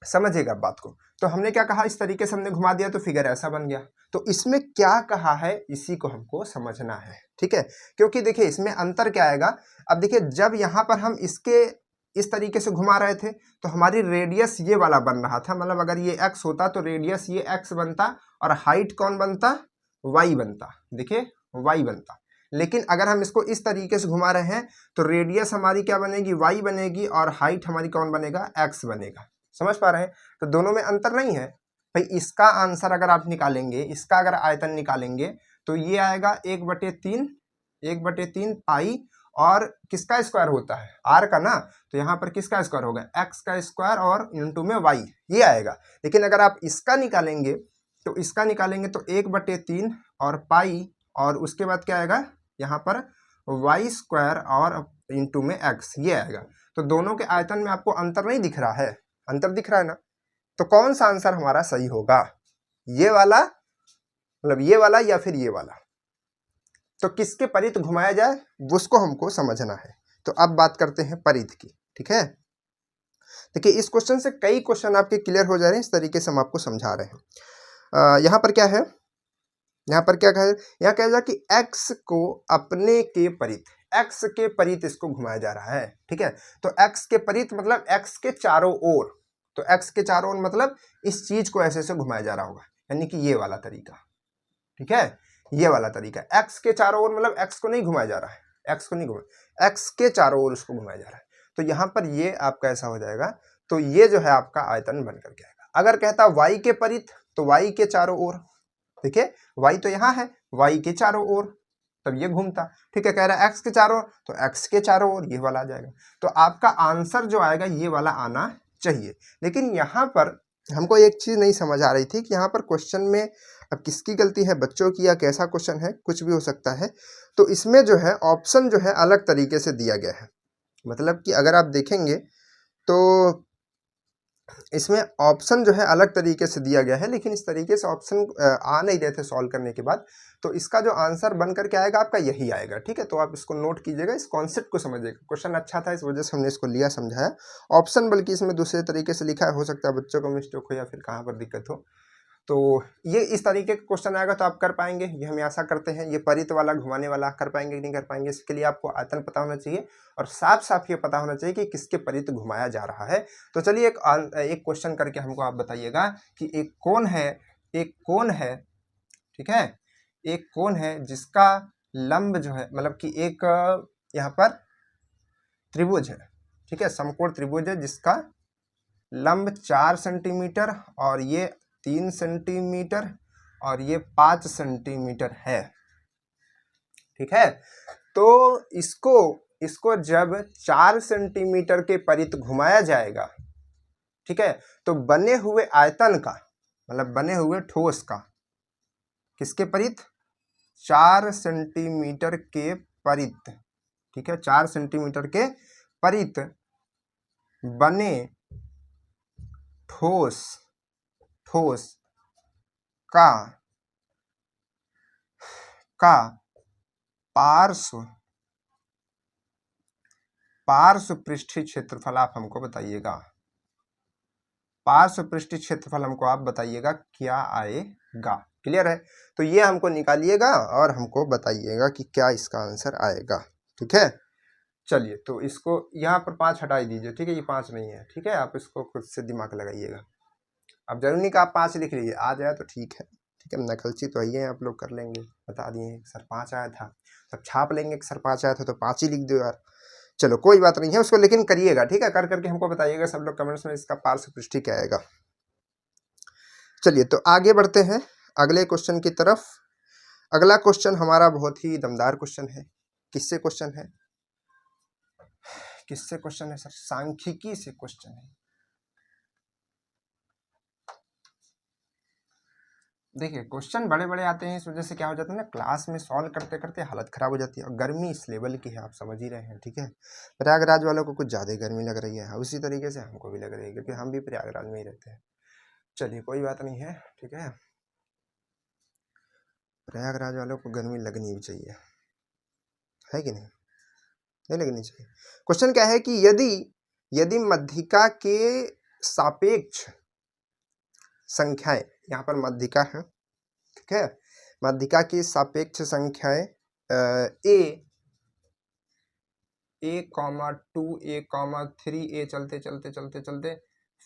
समझिएगा बात को। तो हमने क्या कहा, इस तरीके से हमने घुमा दिया तो फिगर ऐसा बन गया। तो इसमें क्या कहा है इसी को हमको समझना है, ठीक है, क्योंकि देखिए इसमें अंतर क्या आएगा। अब देखिए जब यहाँ पर हम इसके इस तरीके से घुमा रहे थे तो हमारी रेडियस ये वाला बन रहा था, मतलब अगर ये x होता तो रेडियस ये x बनता, और हाइट कौन बनता, y बनता, देखिए y बनता। लेकिन अगर हम इसको इस तरीके से घुमा रहे हैं तो रेडियस हमारी क्या बनेगी, y बनेगी, और हाइट हमारी कौन बनेगा, x बनेगा। समझ पा रहे हैं? तो दोनों में अंतर नहीं है भाई। इसका आंसर अगर आप निकालेंगे, इसका अगर आयतन निकालेंगे तो ये आएगा 1/3 पाई, और किसका स्क्वायर होता है, आर का ना, तो यहाँ पर किसका स्क्वायर होगा, एक्स का स्क्वायर, और इनटू में वाई, ये आएगा। लेकिन अगर आप इसका निकालेंगे तो इसका निकालेंगे तो 1/3 और पाई, और उसके बाद क्या आएगा यहाँ पर वाई स्क्वायर और इनटू में एक्स, ये आएगा। तो दोनों के आयतन में आपको अंतर नहीं दिख रहा है, अंतर दिख रहा है ना। तो कौन सा आंसर हमारा सही होगा, ये वाला, मतलब ये वाला या फिर ये वाला। तो किसके परिध घुमाया जाए उसको हमको समझना है। तो अब बात करते हैं परिध की, ठीक है। देखिए इस क्वेश्चन से कई क्वेश्चन आपके क्लियर हो जा रहे हैं, इस तरीके से हम आपको समझा रहे हैं। यहाँ पर क्या है, यहाँ पर क्या कहा, यहाँ कहा जाए कि x को अपने के परिध, x के परिध इसको घुमाया जा रहा है, ठीक है। तो x के परिध मतलब x के चारों ओर, तो x के चारों ओर मतलब इस चीज को ऐसे से घुमाया जा रहा होगा, यानी कि ये वाला तरीका, ठीक है, ये वाला तरीका। x के चारों ओर मतलब x को नहीं घुमाया जा रहा है, x को नहीं घुमाया, x के चारों ओर उसको घुमाया जा रहा है। तो यहाँ पर ये आपका ऐसा हो जाएगा, तो ये जो है आपका आयतन बन करके आएगा। अगर कहता y के परिध तो y के चारों ओर, देखिए y तो यहाँ है, y के चारों ओर, तब ये घूमता, ठीक है। कह रहा है x के चारों ओर, तो x के चारों ओर, ये वाला आ जाएगा। तो आपका आंसर जो आएगा ये वाला आना चाहिए। लेकिन यहाँ पर हमको एक चीज नहीं समझ आ रही थी कि यहाँ पर क्वेश्चन में अब किसकी गलती है, बच्चों की, या कैसा क्वेश्चन है, कुछ भी हो सकता है। तो इसमें जो है ऑप्शन जो है अलग तरीके से दिया गया है, मतलब कि अगर आप देखेंगे तो इसमें ऑप्शन जो है अलग तरीके से दिया गया है, लेकिन इस तरीके से ऑप्शन आ नहीं रहे थे सॉल्व करने के बाद। तो इसका जो आंसर बन करके आएगा आपका यही आएगा, ठीक है। तो आप इसको नोट कीजिएगा, इस कॉन्सेप्ट को समझिएगा। क्वेश्चन अच्छा था, इस वजह से हमने इसको लिया, समझाया। ऑप्शन बल्कि इसमें दूसरे तरीके से लिखा है, हो सकता है बच्चों को मिस्टेक हो या फिर कहाँ पर दिक्कत हो, तो ये इस तरीके का क्वेश्चन आएगा तो आप कर पाएंगे, ये हम आशा करते हैं। ये परित वाला घुमाने वाला कर पाएंगे कि नहीं कर पाएंगे, इसके लिए आपको आयतन पता होना चाहिए और साफ साफ ये पता होना चाहिए कि किसके परित घुमाया जा रहा है। तो चलिए एक क्वेश्चन करके हमको आप बताइएगा कि एक कोण है, ठीक है, एक कोण है जिसका लंब जो है, मतलब कि एक यहाँ पर त्रिभुज है, ठीक है, समकोण त्रिभुज है जिसका लंब 4 सेंटीमीटर और ये 3 सेंटीमीटर और ये 5 सेंटीमीटर है, ठीक है। तो इसको जब 4 सेंटीमीटर के परित घुमाया जाएगा, ठीक है, तो बने हुए आयतन का, मतलब बने हुए ठोस का, किसके परित, 4 सेंटीमीटर के परित, ठीक है, 4 सेंटीमीटर के परित बने ठोस का पार्श्व पृष्ठीय क्षेत्रफल आप हमको बताइएगा। पार्श्व पृष्ठीय क्षेत्रफल हमको आप बताइएगा क्या आएगा। क्लियर है? तो ये हमको निकालिएगा और हमको बताइएगा कि क्या इसका आंसर आएगा, ठीक है। चलिए, तो इसको यहाँ पर 5 हटा दीजिए, ठीक है, ये 5 नहीं है, ठीक है, आप इसको खुद से दिमाग लगाइएगा। अब जरूरी नहीं कि आप 5 लिख लीजिए, आ जाए तो ठीक है, ठीक है, नकलची तो है, आप लोग कर लेंगे, बता दिए सर 5 आया था, तब छाप लेंगे कि सर 5 आया था तो 5 ही लिख दो यार। चलो कोई बात नहीं है, उसको लेकिन करिएगा, ठीक है, कर करके हमको बताइएगा सब लोग कमेंट्स में इसका पार्श्व पृष्ठीय क्या आएगा। चलिए, तो आगे बढ़ते हैं अगले क्वेश्चन की तरफ। अगला क्वेश्चन हमारा बहुत ही दमदार क्वेश्चन है। किससे क्वेश्चन है? किससे क्वेश्चन है सर? सांख्यिकी से क्वेश्चन है। देखिए, क्वेश्चन बड़े बड़े आते हैं, इस वजह से क्या हो जाता है ना, क्लास में सॉल्व करते करते हालत खराब हो जाती है। और गर्मी इस लेवल की है, आप समझ ही रहे हैं, ठीक है। प्रयागराज वालों को कुछ ज़्यादा गर्मी लग रही है, उसी तरीके से हमको भी लग रही है, क्योंकि हम भी प्रयागराज में ही रहते हैं। चलिए कोई बात नहीं है, ठीक है, प्रयागराज वालों को गर्मी लगनी भी चाहिए, है कि नहीं? नहीं लगनी चाहिए। क्वेश्चन क्या है कि यदि मध्यिका के सापेक्ष संख्याएं, यहाँ पर मध्यिका है, ठीक है, मध्यिका की सापेक्ष संख्याएं a,2 a,3 a चलते चलते चलते चलते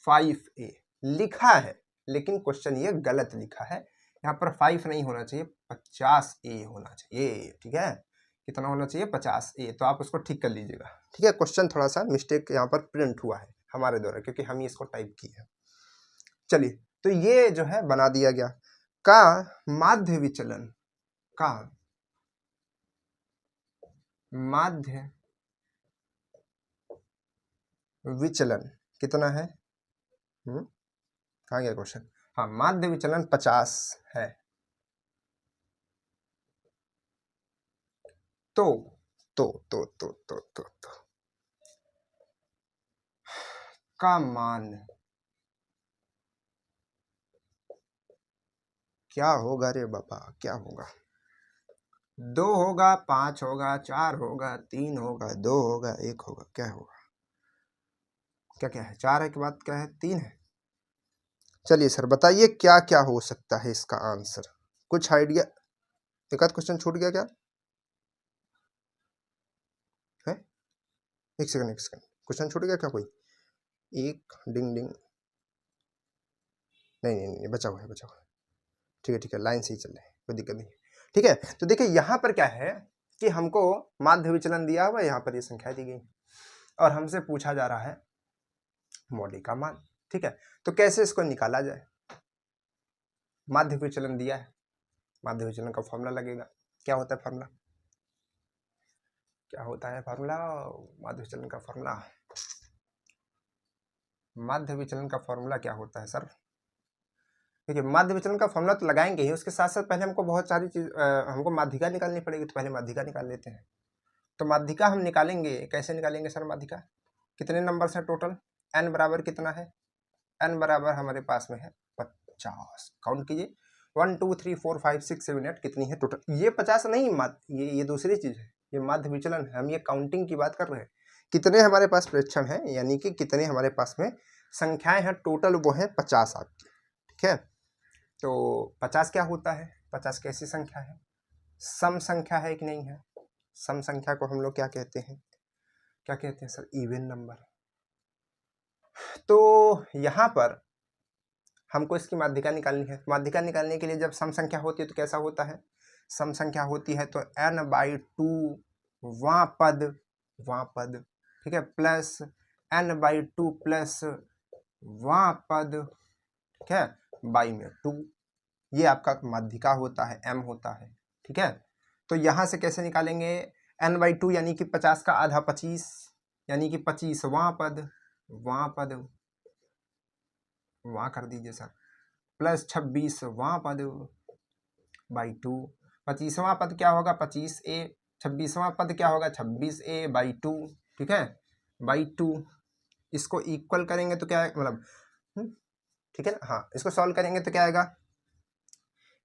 5a लिखा है, लेकिन क्वेश्चन ये गलत लिखा है। यहाँ पर 5 नहीं होना चाहिए, 50a होना चाहिए, ठीक है। कितना होना चाहिए? 50a। तो आप उसको ठीक कर लीजिएगा, ठीक है। क्वेश्चन थोड़ा सा मिस्टेक यहाँ पर प्रिंट हुआ है हमारे द्वारा, क्योंकि हम ही इसको टाइप किए हैं। चलिए, तो ये जो है बना दिया गया का माध्य विचलन का माध्य विचलन कितना है? कहाँ गया क्वेश्चन? हाँ, माध्य विचलन 50 है। तो का मान क्या होगा रे बाबा? क्या होगा? 2 होगा, 5 होगा, 4 होगा, 3 होगा, 2 होगा, 1 होगा, क्या होगा? क्या है? 4 है कि बात क्या है? 3 है। चलिए सर बताइए क्या क्या हो सकता है इसका आंसर, कुछ आइडिया? एक आध क्वेश्चन छूट गया क्या है? एक सेकंड, क्वेश्चन छूट गया क्या कोई? एक डिंग डिंग, नहीं, बचा हुआ है, ठीक है, लाइन से ही चल रहे हैं, कोई दिक्कत नहीं, ठीक है। तो देखिए यहाँ पर क्या है कि हमको माध्य विचलन दिया हुआ है, यहाँ पर ये संख्या दी गई और हमसे पूछा जा रहा है मौलिक का मान, ठीक है। तो कैसे इसको निकाला जाए? माध्य विचलन दिया है, माध्य विचलन का फॉर्मूला लगेगा। क्या होता है फॉर्मूला? माध्य विचलन का फॉर्मूला, माध्य विचलन का फॉर्मूला क्या होता है सर? देखिए, माध्य विचलन का फॉर्मूला तो लगाएंगे ही, उसके साथ साथ पहले हमको बहुत सारी चीज हमको माध्यिका निकालनी पड़ेगी। तो पहले माध्यिका निकाल लेते हैं। तो माध्यिका हम निकालेंगे, कैसे निकालेंगे सर माध्यिका? कितने नंबर है टोटल? n बराबर कितना है? n बराबर हमारे पास में है 50। काउंट कीजिए, 1 2 3 4 5 6 7 8 कितनी है टोटल? ये 50 नहीं, ये दूसरी चीज है, ये माध्य विचलन है। हम ये काउंटिंग की बात कर रहे हैं, कितने हमारे पास प्रेक्षण है, यानी कि कितने हमारे पास में संख्याएं हैं टोटल, वो है 50 आपकी, ठीक है। तो 50 क्या होता है? 50 कैसी संख्या है? सम संख्या है कि नहीं है? सम संख्या को हम लोग क्या कहते हैं? क्या कहते हैं सर? Even number. तो यहाँ पर हमको इसकी माध्यिका निकालनी है। माध्यिका निकालने के लिए जब सम संख्या होती है तो कैसा होता है? सम संख्या होती है तो n/2 वां पद, ठीक है, प्लस n/2 प्लस वां पद, ठीक है, बाई में 2, ये आपका माध्यिका होता है, m होता है, ठीक है। तो यहाँ से कैसे निकालेंगे? n/2 यानी कि 50 का आधा 25, यानी कि 25 वां पद वहाँ कर दीजिए सर, प्लस 26 वां पद बाई 2। 25वां पद क्या होगा? 25a। 26वां पद क्या होगा? 26a बाई 2, ठीक है, बाई 2। इसको इक्वल करेंगे तो क्या है, मतलब ठीक है ना, हाँ, इसको सॉल्व करेंगे तो क्या आएगा?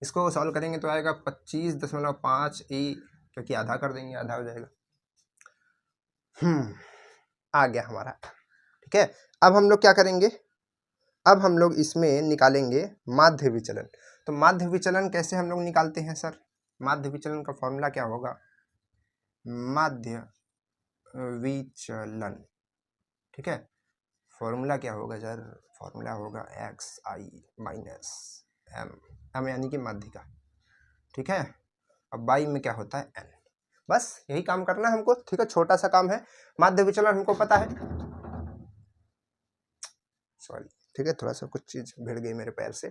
इसको सॉल्व करेंगे तो आएगा 25.5a, क्योंकि आधा कर देंगे, आधा हो जाएगा। आ गया हमारा, ठीक है। अब हम लोग क्या करेंगे? अब हम लोग इसमें निकालेंगे माध्य विचलन। तो माध्य विचलन कैसे हम लोग निकालते हैं सर? माध्य विचलन का फॉर्मूला क्या होगा? माध्य विचलन, ठीक है, फॉर्मूला क्या होगा सर? फॉर्मूला होगा xi माइनस m यानी कि माध्यिका, ठीक है, अब बाई में क्या होता है? n। बस यही काम करना है हमको, ठीक है, छोटा सा काम है। माध्य विचलन हमको पता है, सॉरी, ठीक है, थोड़ा सा कुछ चीज भिड़ गई मेरे पैर से।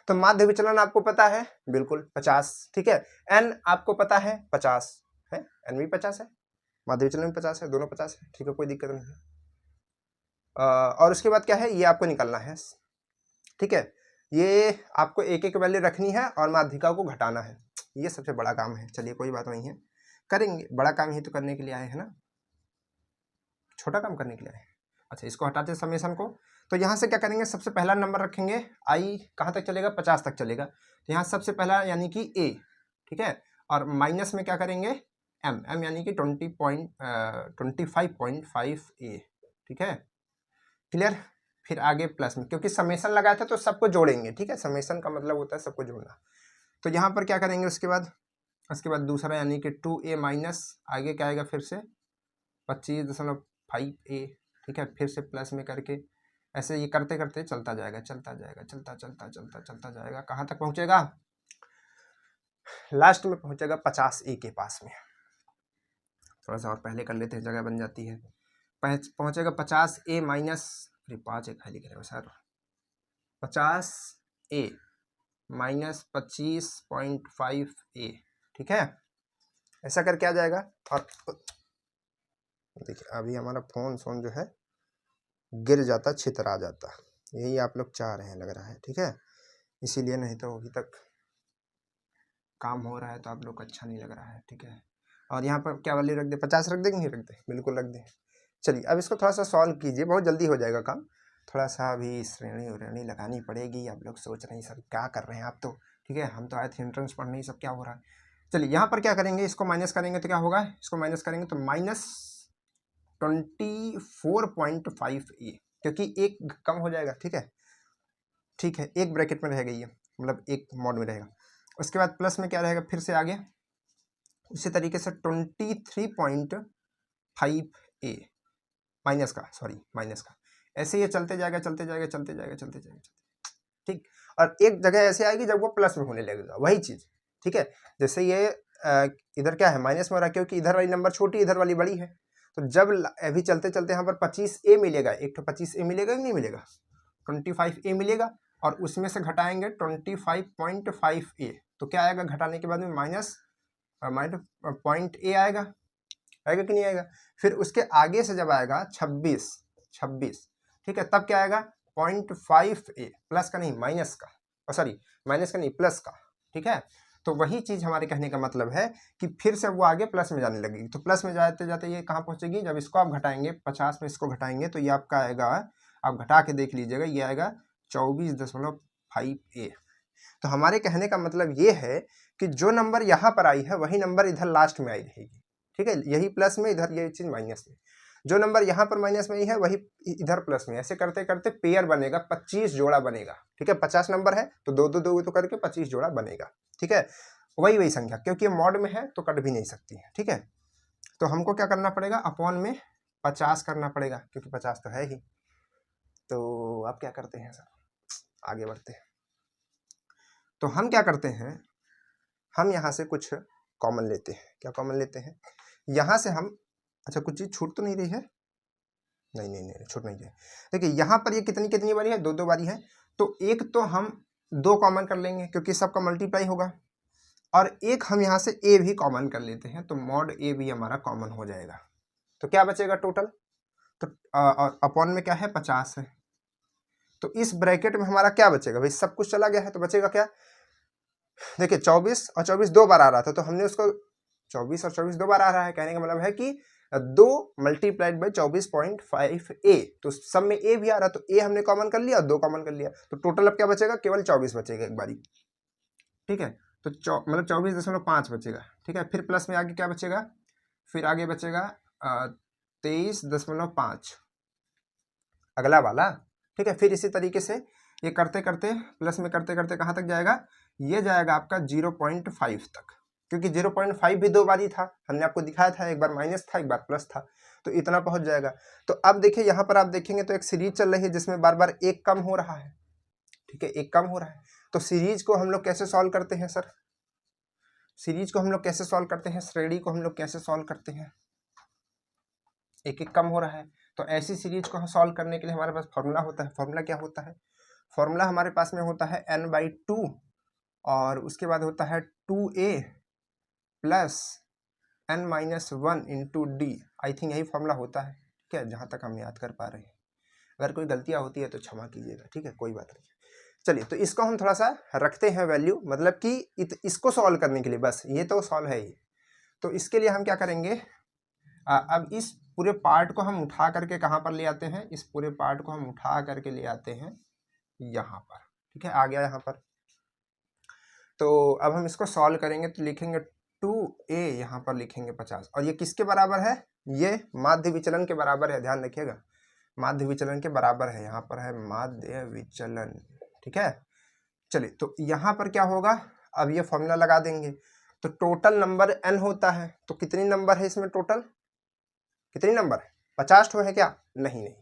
तो माध्य विचलन आपको पता है, बिल्कुल 50, ठीक है। n आपको पता है 50 है, n भी 50 है, माध्य विचलन भी 50 है, दोनों 50 है, ठीक है, कोई दिक्कत नहीं है। और उसके बाद क्या है, ये आपको निकालना है, ठीक है। ये आपको एक एक वैल्यू रखनी है और माध्यिका को घटाना है, ये सबसे बड़ा काम है। चलिए कोई बात नहीं है, करेंगे, बड़ा काम ही तो करने के लिए आए हैं ना, छोटा काम करने के लिए आए हैं। अच्छा, इसको हटाते हैं समेशन को। तो यहाँ से क्या करेंगे? सबसे पहला नंबर रखेंगे, आई कहाँ तक चलेगा? 50 तक चलेगा। तो यहाँ सबसे पहला यानी कि a, ठीक है, और माइनस में क्या करेंगे? m यानी कि 25.5a, ठीक है, क्लियर। फिर आगे प्लस में, क्योंकि समेशन लगाया था तो सबको जोड़ेंगे, ठीक है, समेशन का मतलब होता है सबको जोड़ना। तो यहाँ पर क्या करेंगे? उसके बाद दूसरा यानी कि 2a माइनस, आगे क्या आएगा? फिर से 25.5a, ठीक है, फिर से प्लस में करके ऐसे ये करते करते चलता जाएगा, चलता जाएगा, कहाँ तक पहुँचेगा? लास्ट में पहुँचेगा 50a के पास में। थोड़ा सा और पहले कर लेते हैं, जगह बन जाती है। पहुँचेगा 50a माइनस, 5 एक खाली करेगा सर, 50a माइनस 25.5a, ठीक है, ऐसा करके आ जाएगा। और देखिए अभी हमारा फोन जो है गिर जाता, छितरा जाता, यही आप लोग चाह रहे हैं लग रहा है, ठीक है, इसीलिए, नहीं तो अभी तक काम हो रहा है तो आप लोग को अच्छा नहीं लग रहा है, ठीक है। और यहाँ पर क्या वैल्यू रख दे? 50 रख दे कि नहीं रख दे? बिल्कुल रख दे। चलिए अब इसको थोड़ा सा सॉल्व कीजिए, बहुत जल्दी हो जाएगा काम। थोड़ा सा अभी श्रेणी लगानी पड़ेगी। आप लोग सोच रहे हैं सर क्या कर रहे हैं आप, तो ठीक है, हम तो आए थे एंट्रेंस पढ़ने, सब क्या हो रहा है। चलिए यहाँ पर क्या करेंगे? इसको माइनस करेंगे तो क्या होगा? इसको माइनस करेंगे तो माइनस 24.5a, क्योंकि एक कम हो जाएगा, ठीक है, एक ब्रैकेट में रहेगा ये, मतलब एक मॉड में रहेगा। उसके बाद प्लस में क्या रहेगा? फिर से आगे उसी तरीके से 23.5a माइनस का, ऐसे ये चलते जाएगा, ठीक। और एक जगह ऐसे आएगी जब वो प्लस में होने लगेगा, वही चीज, ठीक है। जैसे ये इधर क्या है? माइनस में हो रहा है, क्योंकि इधर वाली नंबर छोटी, इधर वाली बड़ी है। तो जब अभी चलते चलते यहाँ पर 25a मिलेगा, एक तो 25a मिलेगा कि नहीं मिलेगा? 25a मिलेगा, और उसमें से घटाएंगे 25.5a, तो क्या आएगा घटाने के बाद में? माइनस पॉइंट a आएगा कि नहीं आएगा? फिर उसके आगे से जब आएगा 26, ठीक है, तब क्या आएगा? 0.5a, प्लस का नहीं माइनस का, सॉरी माइनस का नहीं प्लस का, ठीक है। तो वही चीज हमारे कहने का मतलब है कि फिर से वो आगे प्लस में जाने लगेगी। तो प्लस में जाते जाते ये कहाँ पहुंचेगी? जब इसको आप घटाएंगे, 50 में इसको घटाएंगे तो ये आपका आएगा, आप घटा के देख लीजिएगा, ये आएगा 24.5a। तो हमारे कहने का मतलब ये है कि जो नंबर यहाँ पर आई है वही नंबर इधर लास्ट में आई रहेगी, ठीक है, यही प्लस में, इधर ये चीज माइनस में। जो नंबर यहाँ पर माइनस में ही है वही इधर प्लस में, ऐसे करते करते पेयर बनेगा, 25 जोड़ा बनेगा। ठीक है, 50 नंबर है तो दो दो दो तो करके 25 जोड़ा बनेगा। ठीक है, वही संख्या, क्योंकि मॉड में है तो कट भी नहीं सकती है। ठीक है, तो हमको क्या करना पड़ेगा, अपॉन में 50 करना पड़ेगा, क्योंकि 50 तो है ही। तो अब क्या करते हैं सर, आगे बढ़ते हैं। तो हम क्या करते हैं, हम यहाँ से कुछ कॉमन लेते हैं। क्या कॉमन लेते हैं, यहाँ से हम, अच्छा कुछ चीज़ छूट तो नहीं रही है, नहीं नहीं नहीं छूट नहीं रही। देखिए यहाँ पर ये कितनी कितनी बारी है, दो दो बारी है, तो एक तो हम दो कॉमन कर लेंगे क्योंकि सबका मल्टीप्लाई होगा, और एक हम यहाँ से ए भी कॉमन कर लेते हैं, तो मॉड ए भी हमारा कॉमन हो जाएगा। तो क्या बचेगा टोटल, तो अपॉन में क्या है 50 है, तो इस ब्रैकेट में हमारा क्या बचेगा भाई, सब कुछ चला गया है तो बचेगा क्या, देखिए 24 और 24 दो बार आ रहा था, तो हमने उसको 24 और 24 दो बार आ रहा है, कहने का मतलब है कि 2 मल्टीप्लाइड बाई 24.5 ए, तो सब में ए भी आ रहा, तो ए हमने कॉमन कर लिया और 2 कॉमन कर लिया, तो टोटल अब क्या बचेगा, केवल 24 बचेगा एक बारी। ठीक है, तो मतलब 24.5 बचेगा। ठीक है, फिर प्लस में आगे क्या बचेगा, फिर आगे बचेगा 23.5 अगला वाला। ठीक है, फिर इसी तरीके से ये करते करते प्लस में करते करते कहाँ तक जाएगा, ये जाएगा आपका 0.5 तक, क्योंकि 0.5 भी दो बार ही था, हमने आपको दिखाया था, एक बार माइनस था एक बार प्लस था, तो इतना पहुंच जाएगा। तो अब देखिए यहाँ पर आप देखेंगे तो एक सीरीज चल रही है जिसमें बार बार एक कम हो रहा है। ठीक है, एक कम हो रहा है, तो सीरीज को हम लोग कैसे सॉल्व करते हैं सर, सीरीज को हम लोग कैसे सॉल्व करते हैं, श्रेणी को हम लोग कैसे सॉल्व करते हैं, एक एक कम हो रहा है, तो ऐसी सीरीज को सॉल्व करने के लिए हमारे पास फॉर्मूला होता है। फॉर्मूला क्या होता है, फॉर्मूला हमारे पास में होता है n/2 और उसके बाद होता है 2a plus n-1 into D. I think यही फॉर्मूला होता है। ठीक है, जहाँ तक हम याद कर पा रहे हैं, अगर कोई गलतियाँ होती है तो क्षमा कीजिएगा। ठीक है, कोई बात नहीं। चलिए, तो इसको हम थोड़ा सा रखते हैं वैल्यू, मतलब कि इसको सॉल्व करने के लिए, बस ये तो सॉल्व है ही, तो इसके लिए हम क्या करेंगे, अब इस पूरे पार्ट को हम उठा करके कहाँ पर ले आते हैं, इस पूरे पार्ट को हम उठा करके ले आते हैं यहाँ पर। ठीक है, आ गया यहाँ पर, तो अब हम इसको सॉल्व करेंगे तो लिखेंगे 2a, यहाँ पर लिखेंगे 50, और ये किसके बराबर है, ये माध्य विचलन के बराबर है, ध्यान रखिएगा, माध्य विचलन के बराबर है, यहाँ पर है माध्य विचलन। ठीक है, चलिए, तो यहाँ पर क्या होगा, अब ये फॉर्मूला लगा देंगे, तो टोटल नंबर n होता है, तो कितनी नंबर है इसमें टोटल, कितनी नंबर है, 50 ठो है क्या, नहीं नहीं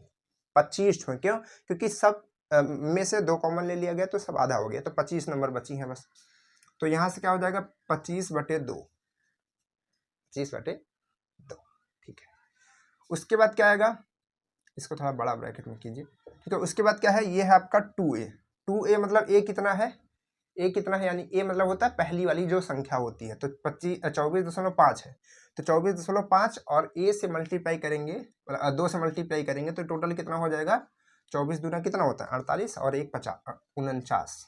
25 ठो है। क्यों, क्योंकि सब में से 2 कॉमन ले लिया गया तो सब आधा हो गया, तो 25 नंबर बची हैं बस। तो यहाँ से क्या हो जाएगा 25/2, 25/2। ठीक है, उसके बाद क्या आएगा, इसको थोड़ा बड़ा ब्रैकेट में कीजिए। ठीक है, उसके बाद क्या है, ये है आपका 2a। 2a मतलब a कितना है, a कितना है, यानी a मतलब होता है पहली वाली जो संख्या होती है, तो 24.5 है, तो 24.5 और a से मल्टीप्लाई करेंगे, 2 से मल्टीप्लाई करेंगे तो टोटल कितना हो जाएगा, 24 दूना कितना होता है 48 और 1 50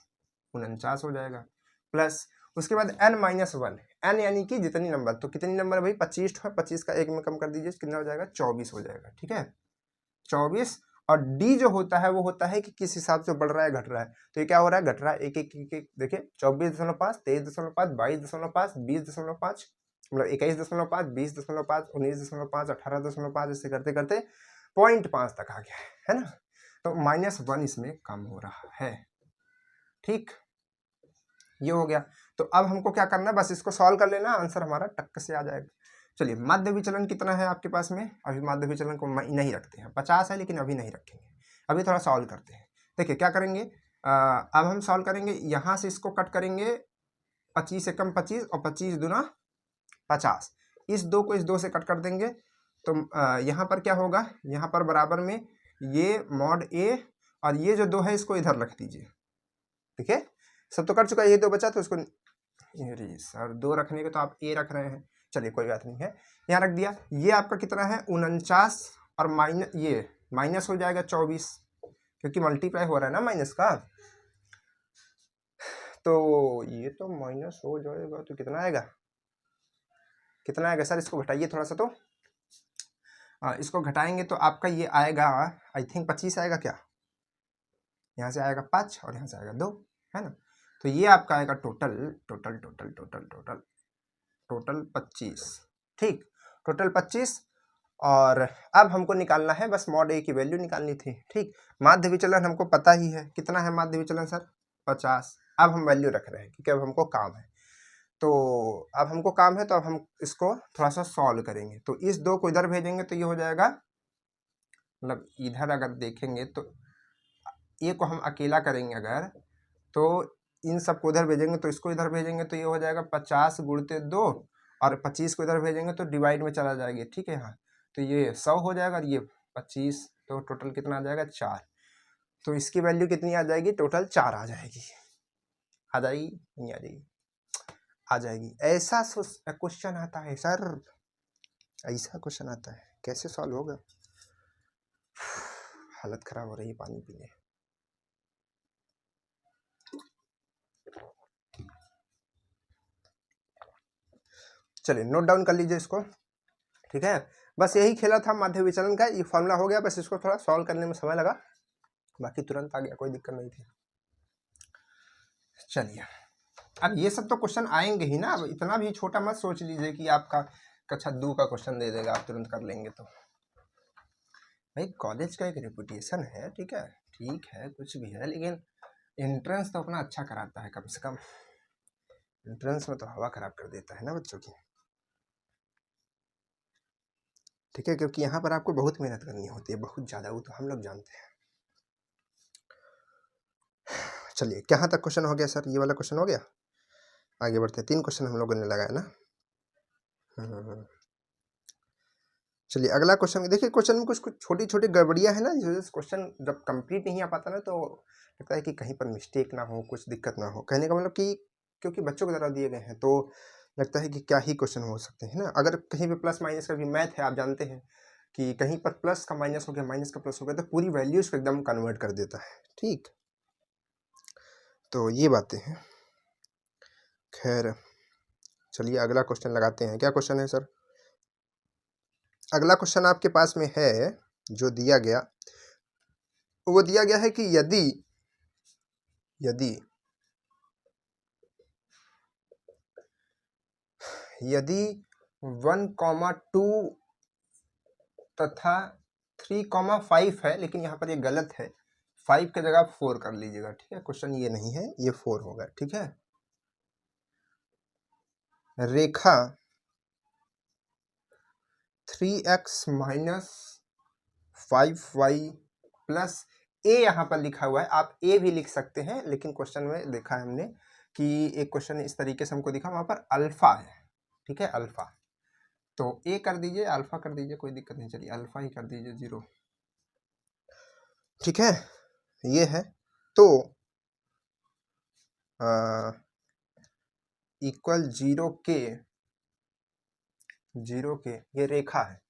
49 हो जाएगा, प्लस उसके बाद n-1, n यानी कि जितनी नंबर, तो कितनी नंबर भाई 25 है, 25 का 1 में कम कर दीजिए, कितना हो जाएगा 24 हो जाएगा। ठीक है, 24, और d जो होता है वो होता है कि किस हिसाब से बढ़ रहा है घट रहा है, तो ये क्या हो रहा है, घट रहा है, एक एक देखिए 24.5, 23.5, 22.5, 20.5, मतलब 21.5, 20.5, 19.5, 18.5, ऐसे करते करते 0.5 तक आ गया है ना, तो -1 इसमें कम हो रहा है। ठीक, ये हो गया, तो अब हमको क्या करना है, बस इसको सॉल्व कर लेना, आंसर हमारा टक से आ जाएगा। चलिए, माध्य विचलन कितना है आपके पास में, अभी माध्य विचलन को नहीं रखते हैं, 50 है लेकिन अभी नहीं रखेंगे, अभी थोड़ा सॉल्व करते हैं। देखिए क्या करेंगे, अब हम सॉल्व करेंगे, यहाँ से इसको कट करेंगे, 25 एकम 25 और 25 दूना 50, इस 2 को इस 2 से कट कर देंगे, तो यहाँ पर क्या होगा, यहाँ पर बराबर में ये मॉड ए, और ये जो 2 है इसको इधर रख दीजिए। ठीक है, सब तो कर चुका है, ये 2 बचा तो उसको, सर 2 रखने के तो आप ए रख रहे हैं, चलिए कोई बात नहीं है, यहाँ रख दिया। ये आपका कितना है 49, और ये माइनस हो जाएगा 24, क्योंकि मल्टीप्लाई हो रहा है ना माइनस का, तो ये तो माइनस हो जाएगा, तो कितना आएगा, कितना आएगा सर, इसको घटाइए थोड़ा सा, तो इसको घटाएंगे तो आपका ये आएगा, आई थिंक 25 आएगा क्या, यहाँ से आएगा 5 और यहाँ से आएगा 2, है ना, तो ये आपका आएगा टोटल 25। ठीक, टोटल 25, और अब हमको निकालना है बस मॉड ए की वैल्यू निकालनी थी। ठीक, माध्य विचलन हमको पता ही है, कितना है माध्य विचलन सर? 50। अब हम वैल्यू रख रहे हैं क्योंकि अब हमको काम है। तो अब हमको काम है तो अब हम इसको थोड़ा सा सॉल्व करेंगे। तो इस 2 को इधर भेजेंगे तो ये हो जाएगा, मतलब इधर अगर देखेंगे तो ए को हम अकेला करेंगे अगर, तो इन सबको उधर भेजेंगे तो इसको इधर भेजेंगे तो ये हो जाएगा 50 गुणित 2, और 25 को इधर भेजेंगे तो डिवाइड में चला जाएगा। ठीक है, हाँ, तो ये 100 हो जाएगा और ये 25, तो टोटल कितना आ जाएगा? 4। तो इसकी वैल्यू कितनी आ जाएगी? टोटल 4 आ जाएगी। आ जाएगी? नहीं आ जाएगी? आ जाएगी। ऐसा क्वेश्चन आता है सर, ऐसा क्वेश्चन आता है, कैसे सॉल्व होगा? हालत खराब हो रही है पानी पीने। चलिए नोट डाउन कर लीजिए इसको। ठीक है, बस यही खेला था माध्य विचलन का, ये फॉर्मूला हो गया, बस इसको थोड़ा सॉल्व करने में समय लगा, बाकी तुरंत आ गया, कोई दिक्कत नहीं थी। चलिए, अब ये सब तो क्वेश्चन आएंगे ही ना, अब इतना भी छोटा मत सोच लीजिए कि आपका कक्षा 2 का क्वेश्चन दे देगा, आप तुरंत कर लेंगे। तो भाई कॉलेज का एक रेपुटेशन है, ठीक है कुछ भी है, लेकिन एंट्रेंस तो अपना अच्छा कराता है कम से कम। एंट्रेंस में तो हवा खराब कर देता है ना बच्चों की। ठीक है, क्योंकि यहाँ पर आपको बहुत मेहनत करनी होती है, बहुत ज़्यादा, वो तो हम लोग जानते हैं। चलिए, कहाँ तक क्वेश्चन हो गया सर? ये वाला क्वेश्चन हो गया, आगे बढ़ते हैं। 3 क्वेश्चन हम लोगों ने लगाया ना। चलिए अगला क्वेश्चन देखिए। क्वेश्चन में कुछ छोटी छोटी गड़बड़ियाँ है ना, जिस क्वेश्चन जब कंप्लीट नहीं आ पाता ना, तो लगता है कि कहीं पर मिस्टेक ना हो, कुछ दिक्कत ना हो। कहने का मतलब कि क्योंकि बच्चों के द्वारा दिए गए हैं, तो लगता है कि क्या ही क्वेश्चन हो सकते हैं ना। अगर कहीं पे प्लस माइनस का भी मैथ है, आप जानते हैं कि कहीं पर प्लस का माइनस हो गया, माइनस का प्लस हो गया, तो पूरी वैल्यूज को एकदम कन्वर्ट कर देता है। ठीक, तो ये बातें हैं। खैर चलिए अगला क्वेश्चन लगाते हैं। क्या क्वेश्चन है सर? अगला क्वेश्चन आपके पास में है जो दिया गया, वो दिया गया है कि यदि 1,2 तथा 3,5 है, लेकिन यहाँ पर ये गलत है, 5 की जगह 4 कर लीजिएगा। ठीक है, क्वेश्चन ये नहीं है, ये 4 होगा। ठीक है, रेखा 3x माइनस 5y प्लस ए यहाँ पर लिखा हुआ है, आप ए भी लिख सकते हैं, लेकिन क्वेश्चन में देखा है हमने कि एक क्वेश्चन इस तरीके से हमको दिखा, वहाँ पर अल्फा है। ठीक है, अल्फा, तो ए कर दीजिए, अल्फा कर दीजिए, कोई दिक्कत नहीं। चलिए अल्फा ही कर दीजिए 0। ठीक है, ये है, तो इक्वल 0 के ये रेखा है,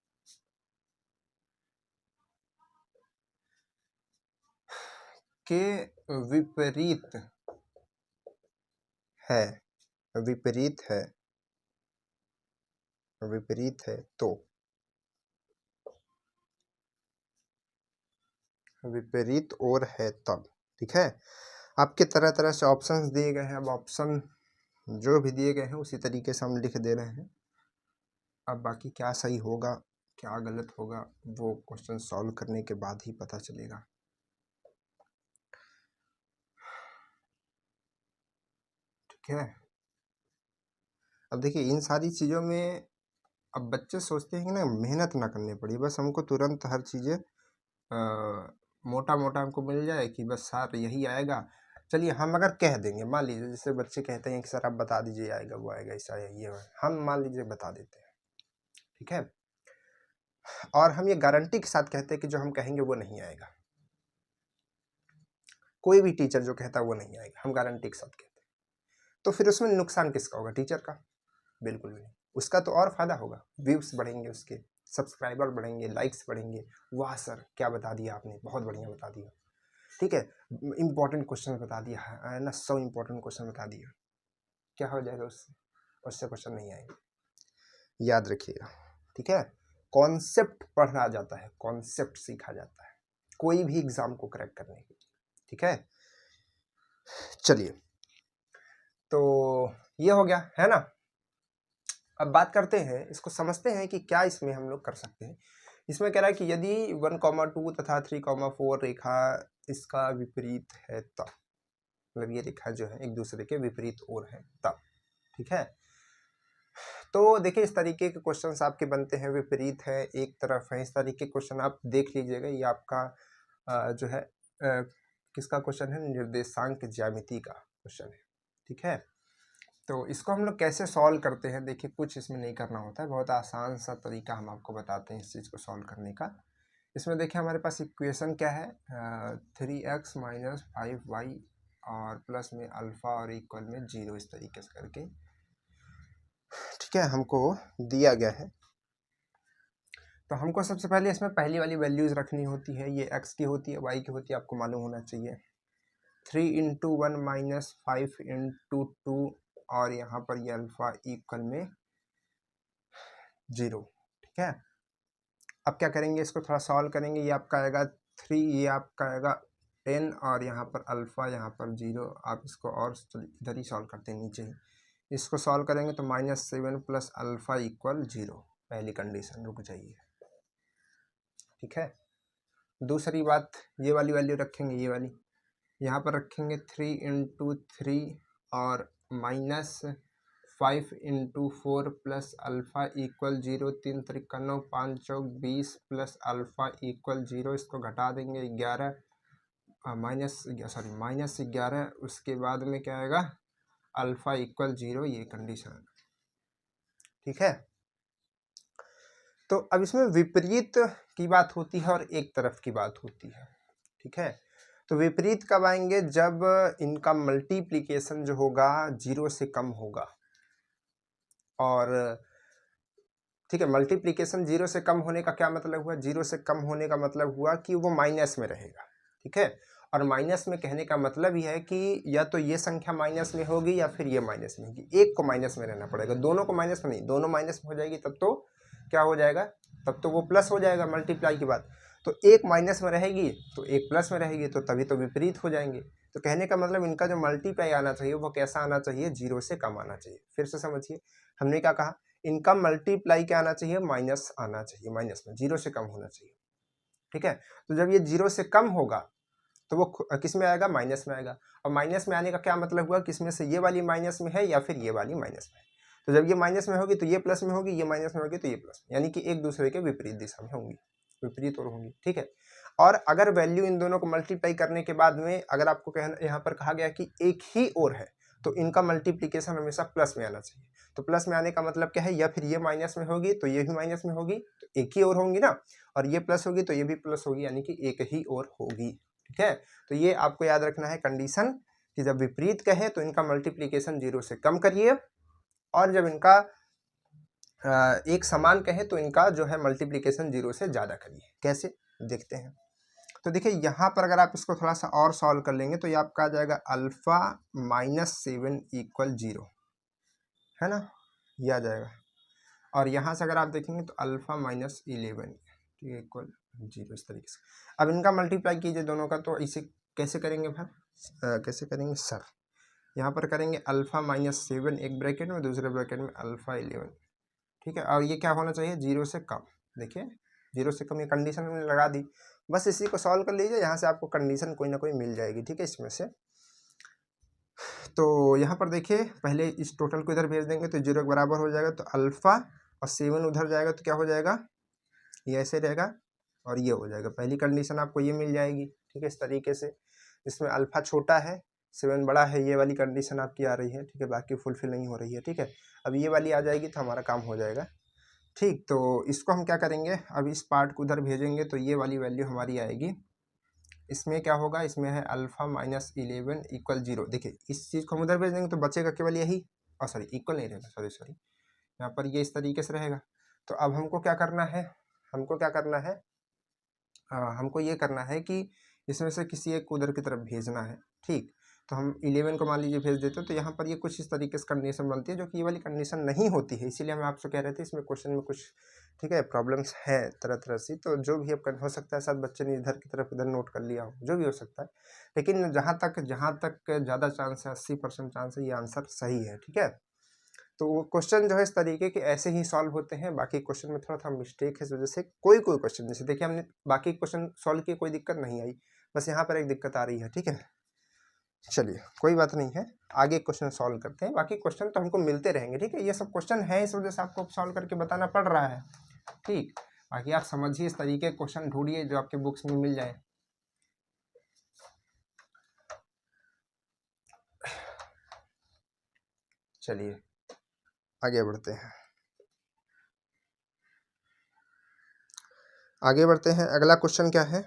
के विपरीत है, तो विपरीत और है तब। ठीक है, आपके तरह तरह से ऑप्शंस दिए गए हैं, अब ऑप्शन जो भी दिए गए हैं उसी तरीके से हम लिख दे रहे हैं। अब बाकी क्या सही होगा क्या गलत होगा वो क्वेश्चन सॉल्व करने के बाद ही पता चलेगा। ठीक है, अब देखिए इन सारी चीज़ों में अब बच्चे सोचते हैं कि ना मेहनत ना करनी पड़ी, बस हमको तुरंत हर चीज़ें मोटा मोटा हमको मिल जाए कि बस सर यही आएगा। चलिए हम अगर कह देंगे, मान लीजिए जैसे बच्चे कहते हैं कि सर आप बता दीजिए आएगा वो आएगा ऐसा है ये है, हम मान लीजिए बता देते हैं। ठीक है, और हम ये गारंटी के साथ कहते हैं कि जो हम कहेंगे वो नहीं आएगा, कोई भी टीचर जो कहता है वो नहीं आएगा, हम गारंटी के साथ कहते हैं, तो फिर उसमें नुकसान किसका होगा? टीचर का? बिल्कुल भी नहीं, उसका तो और फायदा होगा, व्यूज बढ़ेंगे, उसके सब्सक्राइबर बढ़ेंगे, लाइक्स बढ़ेंगे। वाह सर क्या बता दिया आपने, बहुत बढ़िया बता दिया। ठीक है, इंपॉर्टेंट क्वेश्चन बता दिया है ना, 100 इंपॉर्टेंट क्वेश्चन बता दिया। क्या हो जाएगा उससे क्वेश्चन नहीं आएंगे, याद रखिएगा। ठीक है, कॉन्सेप्ट पढ़ा जाता है, कॉन्सेप्ट सीखा जाता है कोई भी एग्जाम को क्रैक करने के लिए। ठीक है, चलिए तो ये हो गया है ना। अब बात करते हैं, इसको समझते हैं कि क्या इसमें हम लोग कर सकते हैं। इसमें कह रहा है कि यदि 1,2 तथा 3,4 रेखा इसका विपरीत है तब, मतलब ये रेखा जो है एक दूसरे के विपरीत ओर है तब, ठीक है। तो देखिए इस तरीके के क्वेश्चंस आपके बनते हैं, विपरीत है, एक तरफ है, इस तरीके के क्वेश्चन आप देख लीजिएगा। ये आपका जो है किसका क्वेश्चन है, निर्देशांक ज्यामिति का क्वेश्चन है, ठीक है। तो इसको हम लोग कैसे सॉल्व करते हैं, देखिए कुछ इसमें नहीं करना होता है, बहुत आसान सा तरीका हम आपको बताते हैं इस चीज़ को सॉल्व करने का। इसमें देखिए हमारे पास इक्वेशन क्या है, 3x माइनस 5y और प्लस में अल्फ़ा और इक्वल में 0, इस तरीके से करके, ठीक है, हमको दिया गया है। तो हमको सबसे पहले इसमें पहली वाली वैल्यूज़ रखनी होती है, ये x की होती है, y की होती है, आपको मालूम होना चाहिए। 3 × 1 माइनस 5 × 2 और यहाँ पर ये अल्फ़ा इक्वल में 0, ठीक है। अब क्या करेंगे, इसको थोड़ा सॉल्व करेंगे। ये आपका आएगा 3, ये आपका आएगा 10 और यहाँ पर अल्फ़ा, यहाँ पर 0। आप इसको और इधर ही सॉल्व करते हैं नीचे ही, इसको सॉल्व करेंगे तो -7 प्लस अल्फ़ा इक्वल 0, पहली कंडीशन, रुक जाइए, ठीक है। दूसरी बात, ये वाली वैल्यू रखेंगे, ये वाली यहाँ पर रखेंगे 3 × 3 और minus 5 × 4 plus alpha equal 0, 3 × 3 = 9, 5 × 4 = 20 plus alpha equal 0, इसको घटा देंगे 11 माइनस 11, उसके बाद में क्या आएगा, अल्फ़ा इक्वल 0, ये कंडीशन, ठीक है। तो अब इसमें विपरीत की बात होती है और एक तरफ की बात होती है, ठीक है। तो विपरीत कब आएंगे, जब इनका मल्टीप्लिकेशन जो होगा 0 से कम होगा, और ठीक है, मल्टीप्लिकेशन 0 से कम होने का क्या मतलब हुआ, 0 से कम होने का मतलब हुआ कि वो माइनस में रहेगा, ठीक है। और माइनस में कहने का मतलब यह है कि या तो ये संख्या माइनस में होगी या फिर ये माइनस में होगी, एक को माइनस में रहना पड़ेगा, दोनों को माइनस में नहीं, दोनों माइनस में हो जाएगी तब तो क्या हो जाएगा, तब तो वो प्लस हो जाएगा, मल्टीप्लाई की बात। तो एक माइनस में रहेगी तो एक प्लस में रहेगी, तो तभी तो विपरीत हो जाएंगे। तो कहने का मतलब इनका जो मल्टीप्लाई आना चाहिए वो कैसा आना चाहिए, 0 से कम आना चाहिए। फिर से समझिए, हमने क्या कहा, इनका मल्टीप्लाई क्या आना चाहिए, माइनस आना चाहिए, माइनस में, 0 से कम होना चाहिए, ठीक है। तो जब ये 0 से कम होगा तो वो किस में आएगा, माइनस में आएगा। और माइनस में आने का क्या मतलब हुआ, किस में से, ये वाली माइनस में है या फिर ये वाली माइनस में है। तो जब ये माइनस में होगी तो ये प्लस में होगी, ये माइनस में होगी तो ये प्लस में, यानी कि एक दूसरे के विपरीत दिशा में होंगी, विपरीत और होंगी, ठीक है। और अगर वैल्यू इन दोनों को मल्टीप्लाई करने के बाद में अगर आपको कहना, यहाँ पर कहा गया कि एक ही ओर है, तो इनका मल्टीप्लिकेशन हमेशा प्लस में आना चाहिए। तो प्लस में आने का मतलब क्या है, या फिर ये माइनस में होगी तो ये भी माइनस में होगी, तो एक ही ओर होंगी ना, और ये प्लस होगी तो ये भी प्लस होगी, यानी कि एक ही ओर होगी, ठीक है। तो ये आपको याद रखना है कंडीशन, कि जब विपरीत कहे तो इनका मल्टीप्लिकेशन 0 से कम करिए, और जब इनका एक समान कहे तो इनका जो है मल्टीप्लिकेशन 0 से ज़्यादा करिए। कैसे, देखते हैं। तो देखिए यहाँ पर अगर आप इसको थोड़ा सा और सॉल्व कर लेंगे तो ये आपका आ जाएगा अल्फ़ा -7 इक्वल 0, है ना, ये आ जाएगा। और यहाँ से अगर आप देखेंगे तो अल्फ़ा -11, ठीक है, इक्वल 0, इस तरीके से। अब इनका मल्टीप्लाई कीजिए दोनों का, तो इसे कैसे करेंगे भाई, कैसे करेंगे सर, यहाँ पर करेंगे अल्फ़ा -7 एक ब्रैकेट में, दूसरे ब्रैकेट में अल्फ़ा 11, ठीक है। और ये क्या होना चाहिए, 0 से कम, देखिए 0 से कम, ये कंडीशन मैंने लगा दी। बस इसी को सॉल्व कर लीजिए, यहाँ से आपको कंडीशन कोई ना कोई मिल जाएगी, ठीक है, इसमें से। तो यहाँ पर देखिए पहले इस टोटल को इधर भेज देंगे तो 0 के बराबर हो जाएगा, तो अल्फ़ा और 7 उधर जाएगा तो क्या हो जाएगा, ये ऐसे रहेगा और ये हो जाएगा, पहली कंडीशन आपको ये मिल जाएगी, ठीक है, इस तरीके से। इसमें अल्फ़ा छोटा है, 7 बड़ा है, ये वाली कंडीशन आपकी आ रही है, ठीक है, बाकी फुलफिल नहीं हो रही है, ठीक है। अब ये वाली आ जाएगी तो हमारा काम हो जाएगा, ठीक। तो इसको हम क्या करेंगे, अब इस पार्ट को उधर भेजेंगे तो ये वाली वैल्यू हमारी आएगी, इसमें क्या होगा, इसमें है अल्फ़ा -11 इक्वल 0। देखिए इस चीज़ को हम उधर भेज देंगे तो बचेगा केवल यही, और सॉरी इक्वल नहीं रहेगा, सॉरी यहाँ पर ये इस तरीके से रहेगा। तो अब हमको क्या करना है, हमको क्या करना है, हमको ये करना है कि इसमें से किसी एक को उधर की तरफ भेजना है, ठीक। तो हम 11 को मान लीजिए भेज देते हैं, तो यहाँ पर ये कुछ इस तरीके से कंडीशन बनती है, जो कि ये वाली कंडीशन नहीं होती है, इसीलिए हम आपसे कह रहे थे इसमें क्वेश्चन में कुछ, ठीक है, प्रॉब्लम्स हैं तरह तरह से। तो जो भी अब हो सकता है शायद बच्चे ने इधर की तरफ इधर नोट कर लिया हो, जो भी हो सकता है, लेकिन जहाँ तक ज़्यादा चांस है, 80% चांस है ये आंसर सही है, ठीक है। तो वो क्वेश्चन जो है इस तरीके के ऐसे ही सॉल्व होते हैं। बाकी क्वेश्चन में थोड़ा सा मिस्टेक है, इस वजह से कोई क्वेश्चन, जैसे देखिए हमने बाकी क्वेश्चन सॉल्व किए, कोई दिक्कत नहीं आई, बस यहाँ पर एक दिक्कत आ रही है। ठीक है, चलिए कोई बात नहीं है, आगे क्वेश्चन सॉल्व करते हैं। बाकी क्वेश्चन तो हमको मिलते रहेंगे। ठीक है, ये सब क्वेश्चन है, इस वजह से आपको सॉल्व करके बताना पड़ रहा है। ठीक, बाकी आप समझिए, इस तरीके के क्वेश्चन ढूंढिए जो आपके बुक्स में मिल जाए। चलिए आगे बढ़ते हैं, आगे बढ़ते हैं। अगला क्वेश्चन क्या है?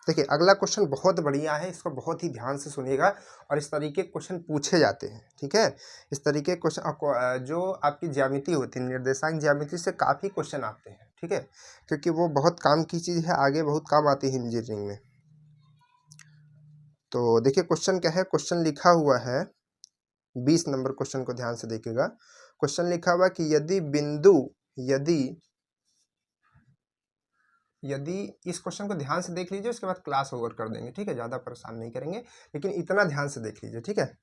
देखिए अगला क्वेश्चन बहुत बढ़िया है, इसको बहुत ही ध्यान से सुनिएगा, और इस तरीके के क्वेश्चन पूछे जाते हैं। ठीक है, इस तरीके के क्वेश्चन जो आपकी ज्यामिति होती है, निर्देशांक ज्यामिति से काफ़ी क्वेश्चन आते हैं। ठीक है, क्योंकि वो बहुत काम की चीज़ है, आगे बहुत काम आती है इंजीनियरिंग में। तो देखिए क्वेश्चन क्या है, क्वेश्चन लिखा हुआ है 20 नंबर क्वेश्चन को ध्यान से देखिएगा। क्वेश्चन लिखा हुआ कि यदि बिंदु, यदि इस क्वेश्चन को ध्यान से देख लीजिए, उसके बाद क्लास ओवर कर देंगे। ठीक है, ज़्यादा परेशान नहीं करेंगे, लेकिन इतना ध्यान से देख लीजिए। ठीक है,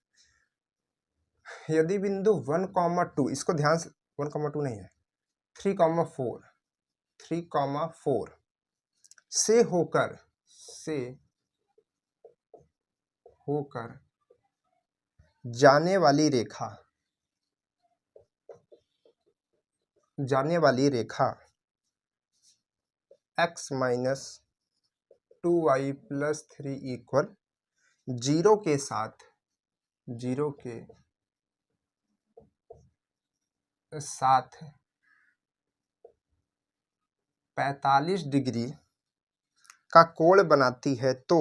यदि बिंदु 1,2, इसको ध्यान से, 1,2 नहीं है, 3,4 से होकर जाने वाली रेखा x minus 2y plus 3 equal 0 के साथ 45 डिग्री का कोण बनाती है तो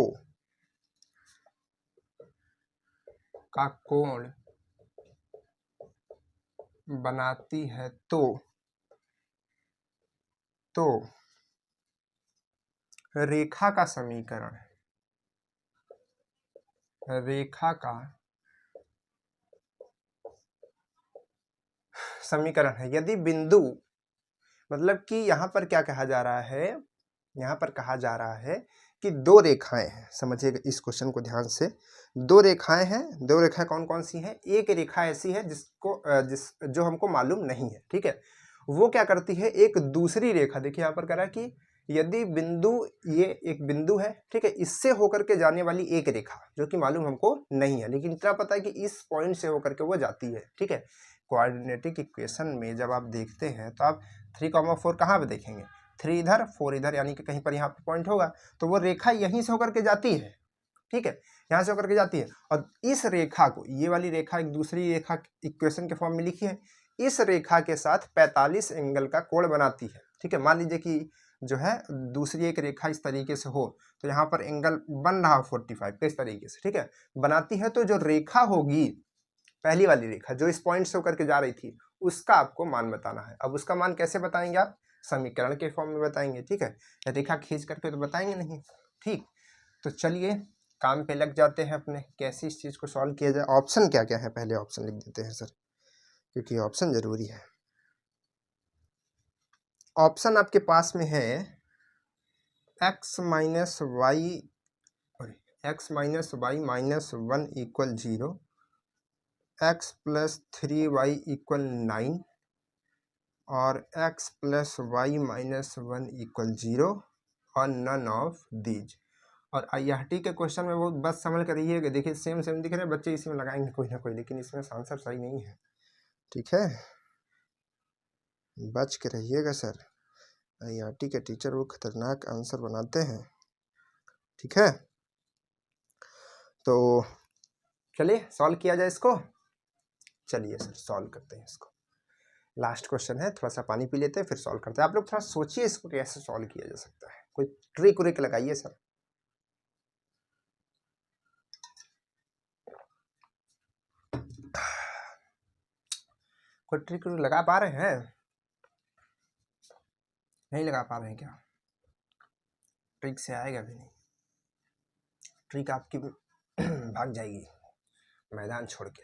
रेखा का समीकरण है। यदि बिंदु, मतलब कि यहाँ पर क्या कहा जा रहा है, यहाँ पर कहा जा रहा है कि दो रेखाएं हैं। समझिएगा इस क्वेश्चन को ध्यान से, दो रेखाएं हैं। दो रेखाएं कौन कौन सी हैं? एक रेखा ऐसी है जो हमको मालूम नहीं है। ठीक है, वो क्या करती है, एक दूसरी रेखा, देखिए यहाँ पर कह रहा है कि यदि बिंदु, ये एक बिंदु है, ठीक है, इससे होकर के जाने वाली एक रेखा जो कि मालूम हमको नहीं है, लेकिन इतना पता है कि इस पॉइंट से होकर के वो जाती है। ठीक है, कोऑर्डिनेटिक इक्वेशन में जब आप देखते हैं तो आप 3,4 कहाँ पे देखेंगे? 3 इधर 4 इधर, यानी कि कहीं पर यहाँ पे पॉइंट होगा, तो वो रेखा यहीं से होकर के जाती है। ठीक है, यहाँ से होकर के जाती है, और इस रेखा को, ये वाली रेखा एक दूसरी रेखा इक्वेशन के फॉर्म में लिखी है, इस रेखा के साथ 45 एंगल का कोण बनाती है। ठीक है, मान लीजिए कि जो है दूसरी एक रेखा इस तरीके से हो, तो यहाँ पर एंगल बन रहा 45 इस तरीके से। ठीक है, बनाती है, तो जो रेखा होगी, पहली वाली रेखा जो इस पॉइंट से होकर के जा रही थी, उसका आपको मान बताना है। अब उसका मान कैसे बताएंगे आप? समीकरण के फॉर्म में बताएंगे। ठीक है, रेखा खींच करके तो बताएंगे नहीं। ठीक, तो चलिए काम पे लग जाते हैं अपने, कैसे इस चीज को सॉल्व किया जाए। ऑप्शन क्या क्या है, पहले ऑप्शन लिख देते हैं सर, क्योंकि ऑप्शन जरूरी है। ऑप्शन आपके पास में है x minus Y minus 1 equal 0, x plus 3y equal 9, और x plus Y minus 1 equal 0, और नन ऑफ दीज। और IRT के क्वेश्चन में बहुत बस समझ कर रहिएगा, देखिए सेम दिख रहे हैं, बच्चे इसमें लगाएंगे कोई ना कोई, लेकिन इसमें आंसर सही नहीं है। ठीक है, बच के रहिएगा सर, IRT के टीचर वो खतरनाक आंसर बनाते हैं। ठीक है, तो चलिए सॉल्व किया जाए इसको। चलिए सर सॉल्व करते हैं इसको, लास्ट क्वेश्चन है, थोड़ा सा पानी पी लेते हैं फिर सॉल्व करते हैं। आप लोग थोड़ा सोचिए इसको कैसे सॉल्व किया जा सकता है, कोई ट्रिक व्रिक लगाइए सर। कोई ट्रिक लगा पा रहे हैं? नहीं लगा पा रहे हैं क्या? ट्रिक से आएगा भी नहीं, ट्रिक आपकी भाग जाएगी मैदान छोड़ के।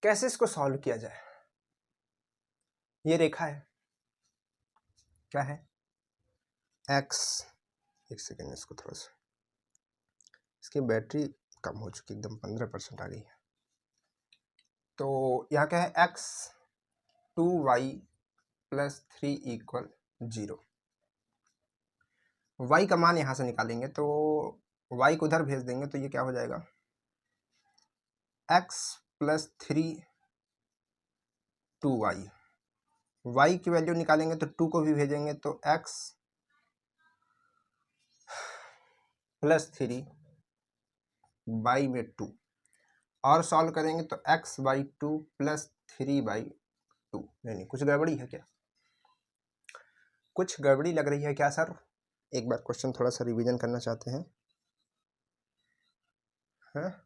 कैसे इसको सॉल्व किया जाए? ये रेखा है, क्या है? x, एक सेकेंड, इसको थोड़ा सा, इसकी बैटरी कम हो चुकी, एकदम 15% आ गई है। तो यहाँ क्या है, x 2y + 3 = 0। y का मान यहाँ से निकालेंगे तो y को उधर भेज देंगे तो ये क्या हो जाएगा, x + 3 2y। y की वैल्यू निकालेंगे तो 2 को भी भेजेंगे तो x + 3 y में 2 और सॉल्व करेंगे तो x/2 + 3/2। नहीं, कुछ गड़बड़ी है क्या, कुछ गड़बड़ी लग रही है क्या सर? एक बार क्वेश्चन थोड़ा सा रिवीजन करना चाहते हैं, हैं?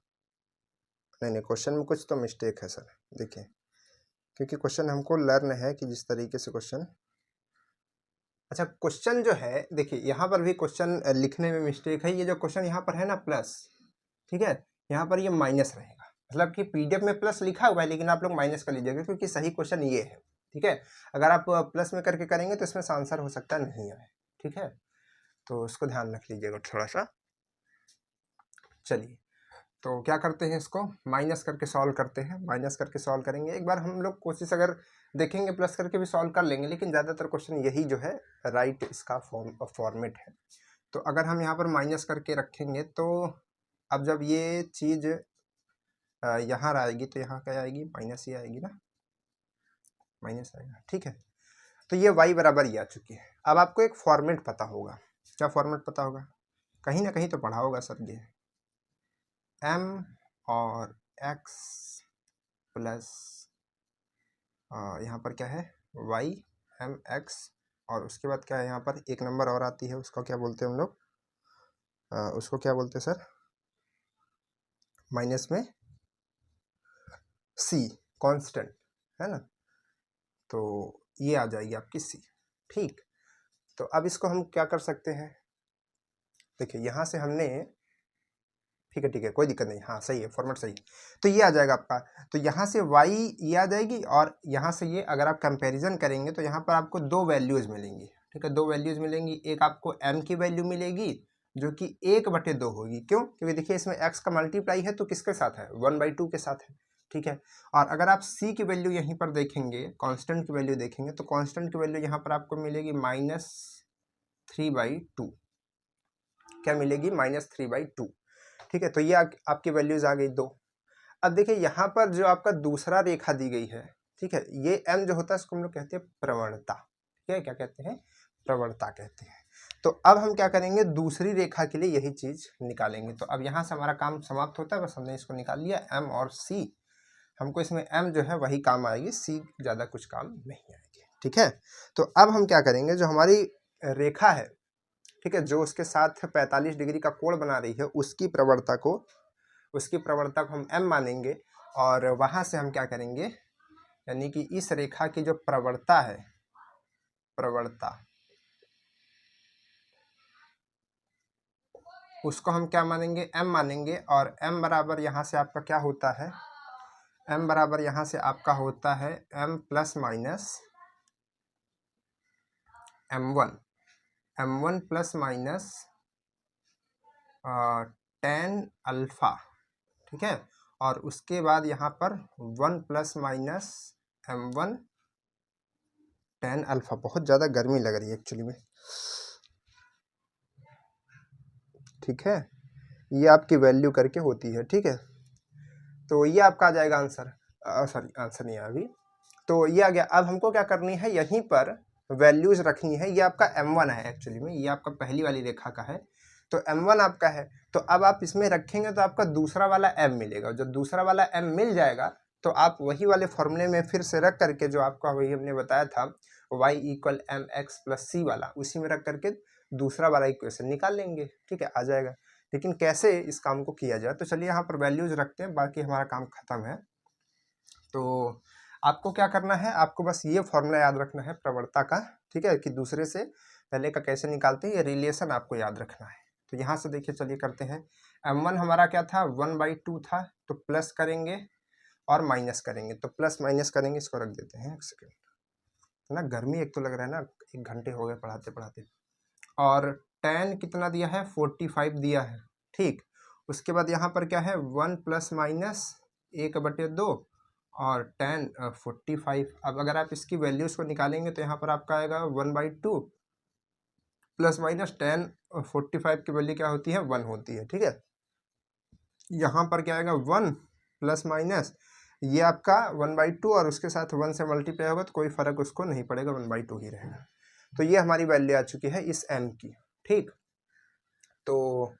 नहीं, क्वेश्चन में कुछ तो मिस्टेक है सर। देखिए, क्योंकि क्वेश्चन हमको लर्न है कि जिस तरीके से क्वेश्चन, अच्छा क्वेश्चन जो है देखिए यहाँ पर भी क्वेश्चन लिखने में मिस्टेक है। ये जो क्वेश्चन यहाँ पर है ना प्लस, ठीक है, यहाँ पर ये माइनस रहेगा, मतलब कि पीडीएफ में प्लस लिखा हुआ है लेकिन आप लोग माइनस कर लीजिएगा क्योंकि सही क्वेश्चन ये है, ठीक है। अगर आप प्लस में करके करेंगे तो इसमें आंसर हो सकता नहीं है, ठीक है, तो उसको ध्यान रख लीजिएगा थोड़ा सा। चलिए, तो क्या करते हैं, इसको माइनस करके सॉल्व करते हैं। माइनस करके सॉल्व करेंगे, एक बार हम लोग कोशिश अगर देखेंगे प्लस करके भी सॉल्व कर लेंगे, लेकिन ज़्यादातर क्वेश्चन यही जो है राइट इसका फॉर्मेट है। तो अगर हम यहाँ पर माइनस करके रखेंगे तो अब जब ये चीज़ यहाँ आएगी तो यहाँ क्या आएगी, माइनस ही आएगी ना, माइनस आएगा, ठीक है। तो ये y बराबर ये आ चुकी है। अब आपको एक फॉर्मेट पता होगा, क्या फॉर्मेट पता होगा, कहीं ना कहीं तो पढ़ा होगा सर, ये m और x प्लस यहाँ पर क्या है y mx, और उसके बाद क्या है यहाँ पर एक नंबर और आती है, उसको क्या बोलते हैं हम लोग, उसको क्या बोलते हैं सर, माइनस में c कांस्टेंट है ना, तो ये आ जाएगी आपकी c, ठीक। तो अब इसको हम क्या कर सकते हैं, देखिए यहाँ से हमने, ठीक है, कोई दिक्कत नहीं, हाँ सही है, फॉर्मेट सही है। तो ये आ जाएगा आपका, तो यहाँ से y ये आ जाएगी और यहाँ से ये, अगर आप कंपैरिजन करेंगे तो यहाँ पर आपको दो वैल्यूज़ मिलेंगी, ठीक है, दो वैल्यूज़ मिलेंगी। एक आपको m की वैल्यू मिलेगी जो कि 1/2 होगी, क्यों, क्योंकि देखिए इसमें x का मल्टीप्लाई है तो किसके साथ है, 1/2 के साथ है, ठीक है। और अगर आप c की वैल्यू यहीं पर देखेंगे, कांस्टेंट की वैल्यू देखेंगे तो कांस्टेंट की वैल्यू यहाँ पर आपको मिलेगी -3/2, क्या मिलेगी, -3/2, ठीक है। तो ये आपकी वैल्यूज आ गई दो। अब देखिए यहाँ पर जो आपका दूसरा रेखा दी गई है, ठीक है, ये m जो होता है इसको हम लोग कहते हैं प्रवणता, ठीक है, क्या कहते हैं, प्रवणता कहते हैं। तो अब हम क्या करेंगे, दूसरी रेखा के लिए यही चीज निकालेंगे। तो अब यहाँ से हमारा काम समाप्त होता है, बस हमने इसको निकाल लिया, m और c, हमको इसमें m जो है वही काम आएगी, c ज़्यादा कुछ काम नहीं आएगी, ठीक है। तो अब हम क्या करेंगे, जो हमारी रेखा है, ठीक है, जो उसके साथ 45 डिग्री का कोण बना रही है, उसकी प्रवणता को हम m मानेंगे, और वहां से हम क्या करेंगे, यानी कि इस रेखा की जो प्रवणता है, प्रवणता उसको हम क्या मानेंगे, m मानेंगे, और m बराबर यहाँ से आपका क्या होता है, m बराबर यहाँ से आपका होता है m ± m1, m1 ± tan alpha, ठीक है, और उसके बाद यहाँ पर 1 ± m1 tan अल्फा। बहुत ज़्यादा गर्मी लग रही है एक्चुअली में, ठीक है, ये आपकी वैल्यू करके होती है, ठीक है। तो ये आपका आ जाएगा आंसर, सॉरी आंसर नहीं है अभी, तो ये आ गया। अब हमको क्या करनी है, यहीं पर वैल्यूज रखनी है। ये आपका m1 है एक्चुअली में, ये आपका पहली वाली रेखा का है, तो m1 आपका है। तो अब आप इसमें रखेंगे तो आपका दूसरा वाला m मिलेगा। जब दूसरा वाला m मिल जाएगा तो आप वही वाले फॉर्मूले में फिर से रख करके, जो आपका वही हमने बताया था y = mx + c वाला, उसी में रख करके दूसरा वाला इक्वेशन निकाल लेंगे, ठीक है, आ जाएगा। लेकिन कैसे इस काम को किया जाए, तो चलिए यहाँ पर वैल्यूज रखते हैं, बाकी हमारा काम खत्म है। तो आपको क्या करना है, आपको बस ये फॉर्मूला याद रखना है प्रवणता का, ठीक है, कि दूसरे से पहले का कैसे निकालते हैं, ये रिलेशन आपको याद रखना है। तो यहाँ से देखिए, चलिए करते हैं। m1 हमारा क्या था, 1/2 था, तो प्लस करेंगे और माइनस करेंगे, तो प्लस माइनस करेंगे, इसको रख देते हैं, एक सेकेंड ना, गर्मी एक तो लग रहा है ना, 1 घंटे हो गए पढ़ाते पढ़ाते। और tan कितना दिया है, 45 दिया है, ठीक। उसके बाद यहाँ पर क्या है 1 प्लस माइनस 1/2 और 10 45। अब अगर आप इसकी वैल्यूज़ को निकालेंगे तो यहाँ पर आपका आएगा 1/2 प्लस माइनस 10 45 की वैल्यू क्या होती है 1 होती है। ठीक है, यहाँ पर क्या आएगा 1 प्लस माइनस ये आपका 1/2 और उसके साथ 1 से मल्टीप्लाई होगा तो कोई फ़र्क उसको नहीं पड़ेगा, 1/2 ही रहेगा। तो ये हमारी वैल्यू आ चुकी है इस m की। ठीक, तो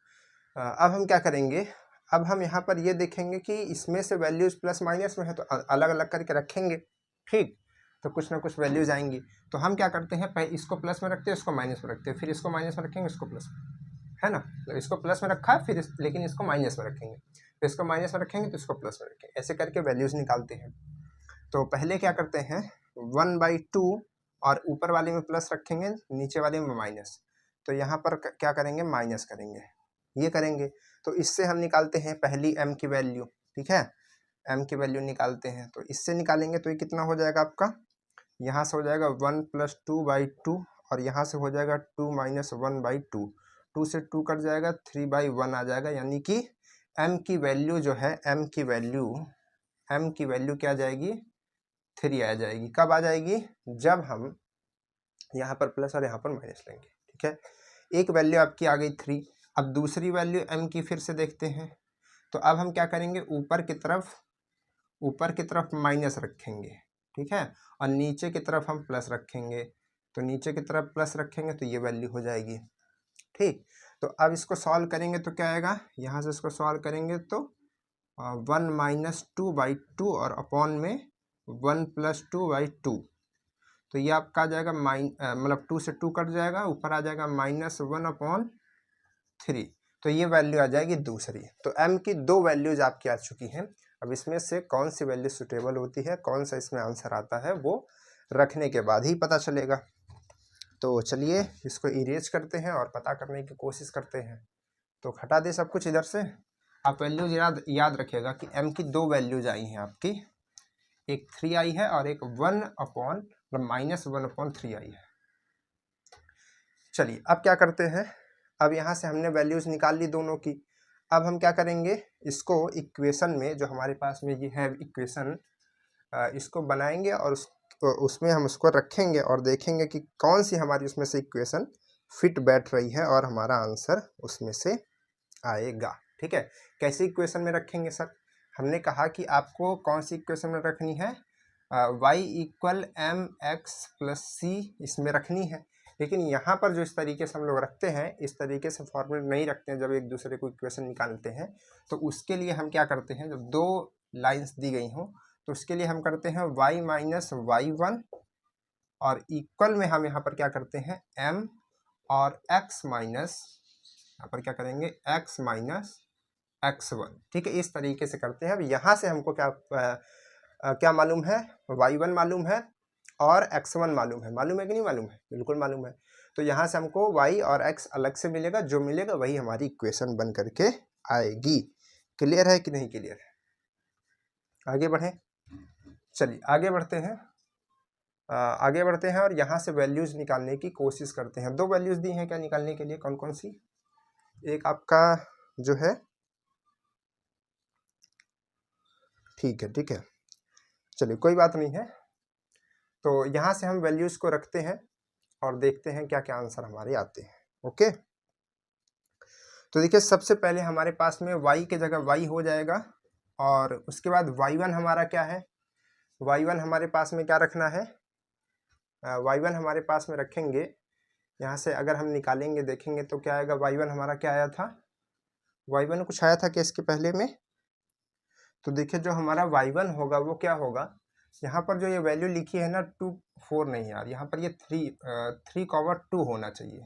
अब हम क्या करेंगे, अब हम यहाँ पर ये देखेंगे कि इसमें से वैल्यूज़ प्लस माइनस में है तो अलग अलग करके रखेंगे। ठीक, तो कुछ ना कुछ वैल्यूज़ आएंगी। तो हम क्या करते हैं, पहले इसको प्लस में रखते हैं, इसको माइनस में रखते हैं, फिर इसको माइनस में रखेंगे, इसको प्लस में, है ना। तो इसको प्लस में रखा है, फिर लेकिन इसको माइनस में रखेंगे, फिर इसको माइनस में रखेंगे तो इसको प्लस में रखेंगे, ऐसे करके वैल्यूज़ निकालते हैं। तो पहले क्या करते हैं 1/2 और ऊपर वाले में प्लस रखेंगे, नीचे वाले में माइनस। तो यहाँ पर क्या करेंगे, माइनस करेंगे, ये करेंगे। तो इससे हम निकालते हैं पहली m की वैल्यू। ठीक है, m की वैल्यू निकालते हैं, तो इससे निकालेंगे तो ये कितना हो जाएगा आपका, यहाँ से हो जाएगा 1 + 2/2 और यहाँ से हो जाएगा 2 - 1/2, 2 से 2 कट जाएगा, 3/1 आ जाएगा। यानी कि m की वैल्यू जो है, m की वैल्यू क्या आ जाएगी, 3 आ जाएगी। कब आ जाएगी, जब हम यहाँ पर प्लस और यहाँ पर माइनस लेंगे। ठीक है, एक वैल्यू आपकी आ गई 3। अब दूसरी वैल्यू m की फिर से देखते हैं। तो अब हम क्या करेंगे, ऊपर की तरफ माइनस रखेंगे। ठीक है, और नीचे की तरफ हम प्लस रखेंगे। तो नीचे की तरफ प्लस रखेंगे तो ये वैल्यू हो जाएगी। ठीक, तो अब इसको सॉल्व करेंगे तो क्या आएगा, यहाँ से इसको सॉल्व करेंगे तो 1 - 2/2 और अपॉन में 1 + 2/2। तो ये आपका आ जाएगा मतलब 2 से 2 कट जाएगा, ऊपर आ जाएगा -1/3। तो ये वैल्यू आ जाएगी दूसरी। तो m की 2 वैल्यूज आपकी आ चुकी हैं। अब इसमें से कौन सी वैल्यू सुटेबल होती है, कौन सा इसमें आंसर आता है, वो रखने के बाद ही पता चलेगा। तो चलिए इसको इरेज करते हैं और पता करने की कोशिश करते हैं। तो हटा दे सब कुछ इधर से। आप वैल्यूज याद रखिएगा कि m की 2 वैल्यूज आई हैं आपकी, एक 3 आई है और एक -1/3 आई है। चलिए अब क्या करते हैं, अब यहाँ से हमने वैल्यूज़ निकाल ली दोनों की। अब हम क्या करेंगे, इसको इक्वेशन में जो हमारे पास में ये है इक्वेशन, इसको बनाएंगे और उसमें हम उसको रखेंगे और देखेंगे कि कौन सी हमारी उसमें से इक्वेशन फिट बैठ रही है और हमारा आंसर उसमें से आएगा। ठीक है, कैसी इक्वेशन में रखेंगे सर, हमने कहा कि आपको कौन सी इक्वेशन में रखनी है, y = mx + c इसमें रखनी है। लेकिन यहाँ पर जो इस तरीके से हम लोग रखते हैं, इस तरीके से फॉर्मूला नहीं रखते हैं। जब एक दूसरे को इक्वेशन निकालते हैं तो उसके लिए हम क्या करते हैं, जब 2 लाइंस दी गई हों तो उसके लिए हम करते हैं y - y1 और इक्वल में हम यहाँ पर क्या करते हैं m और x माइनस, यहाँ पर क्या करेंगे x - x1। ठीक है, इस तरीके से करते हैं। अब यहाँ से हमको क्या मालूम है, y1 मालूम है और x1 मालूम है कि नहीं मालूम है, बिल्कुल मालूम है। तो यहाँ से हमको y और x अलग से मिलेगा, जो मिलेगा वही हमारी इक्वेशन बन करके आएगी। क्लियर है कि नहीं क्लियर है, आगे बढ़ें। चलिए आगे बढ़ते हैं और यहाँ से वैल्यूज़ निकालने की कोशिश करते हैं। 2 वैल्यूज़ दी हैं क्या निकालने के लिए, कौन कौन सी, एक आपका जो है, ठीक है, चलिए कोई बात नहीं है। तो यहाँ से हम वैल्यूज़ को रखते हैं और देखते हैं क्या क्या आंसर हमारे आते हैं। ओके, तो देखिए सबसे पहले हमारे पास में y के जगह y हो जाएगा और उसके बाद y1 हमारा क्या है, y1 हमारे पास में क्या रखना है, y1 हमारे पास में रखेंगे। यहाँ से अगर हम निकालेंगे देखेंगे तो क्या आएगा, y1 हमारा क्या आया था, y1 कुछ आया था क्या इसके पहले में। तो देखिए जो हमारा y1 होगा वो क्या होगा, यहाँ पर जो ये वैल्यू लिखी है ना 2 4 नहीं यार, यहाँ पर ये 3/2 होना चाहिए।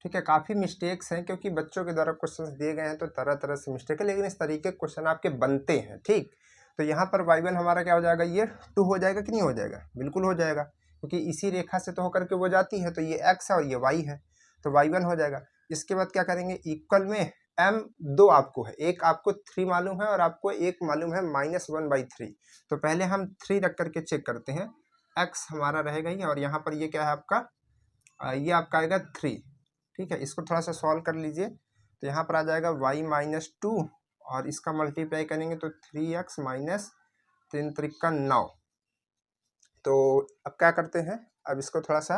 ठीक है, काफ़ी मिस्टेक्स हैं क्योंकि बच्चों के द्वारा क्वेश्चंस दिए गए हैं तो तरह तरह से मिस्टेक है, लेकिन इस तरीके के क्वेश्चन आपके बनते हैं। ठीक, तो यहाँ पर y1 हमारा क्या हो जाएगा, ये 2 हो जाएगा कि नहीं हो जाएगा, बिल्कुल हो जाएगा, क्योंकि इसी रेखा से तो होकर के वो जाती है। तो ये x है और ये y है, तो y1 हो जाएगा। इसके बाद क्या करेंगे, इक्वल में m 2 आपको है, एक आपको 3 मालूम है और आपको एक मालूम है -1/3। तो पहले हम 3 रख करके चेक करते हैं, x हमारा रहेगा ही और यहाँ पर ये क्या है आपका, ये आपका आएगा 3। ठीक है, इसको थोड़ा सा सॉल्व कर लीजिए तो यहाँ पर आ जाएगा y-2 और इसका मल्टीप्लाई करेंगे तो 3x माइनस 3 त्रिक 9। तो अब क्या करते हैं, अब इसको थोड़ा सा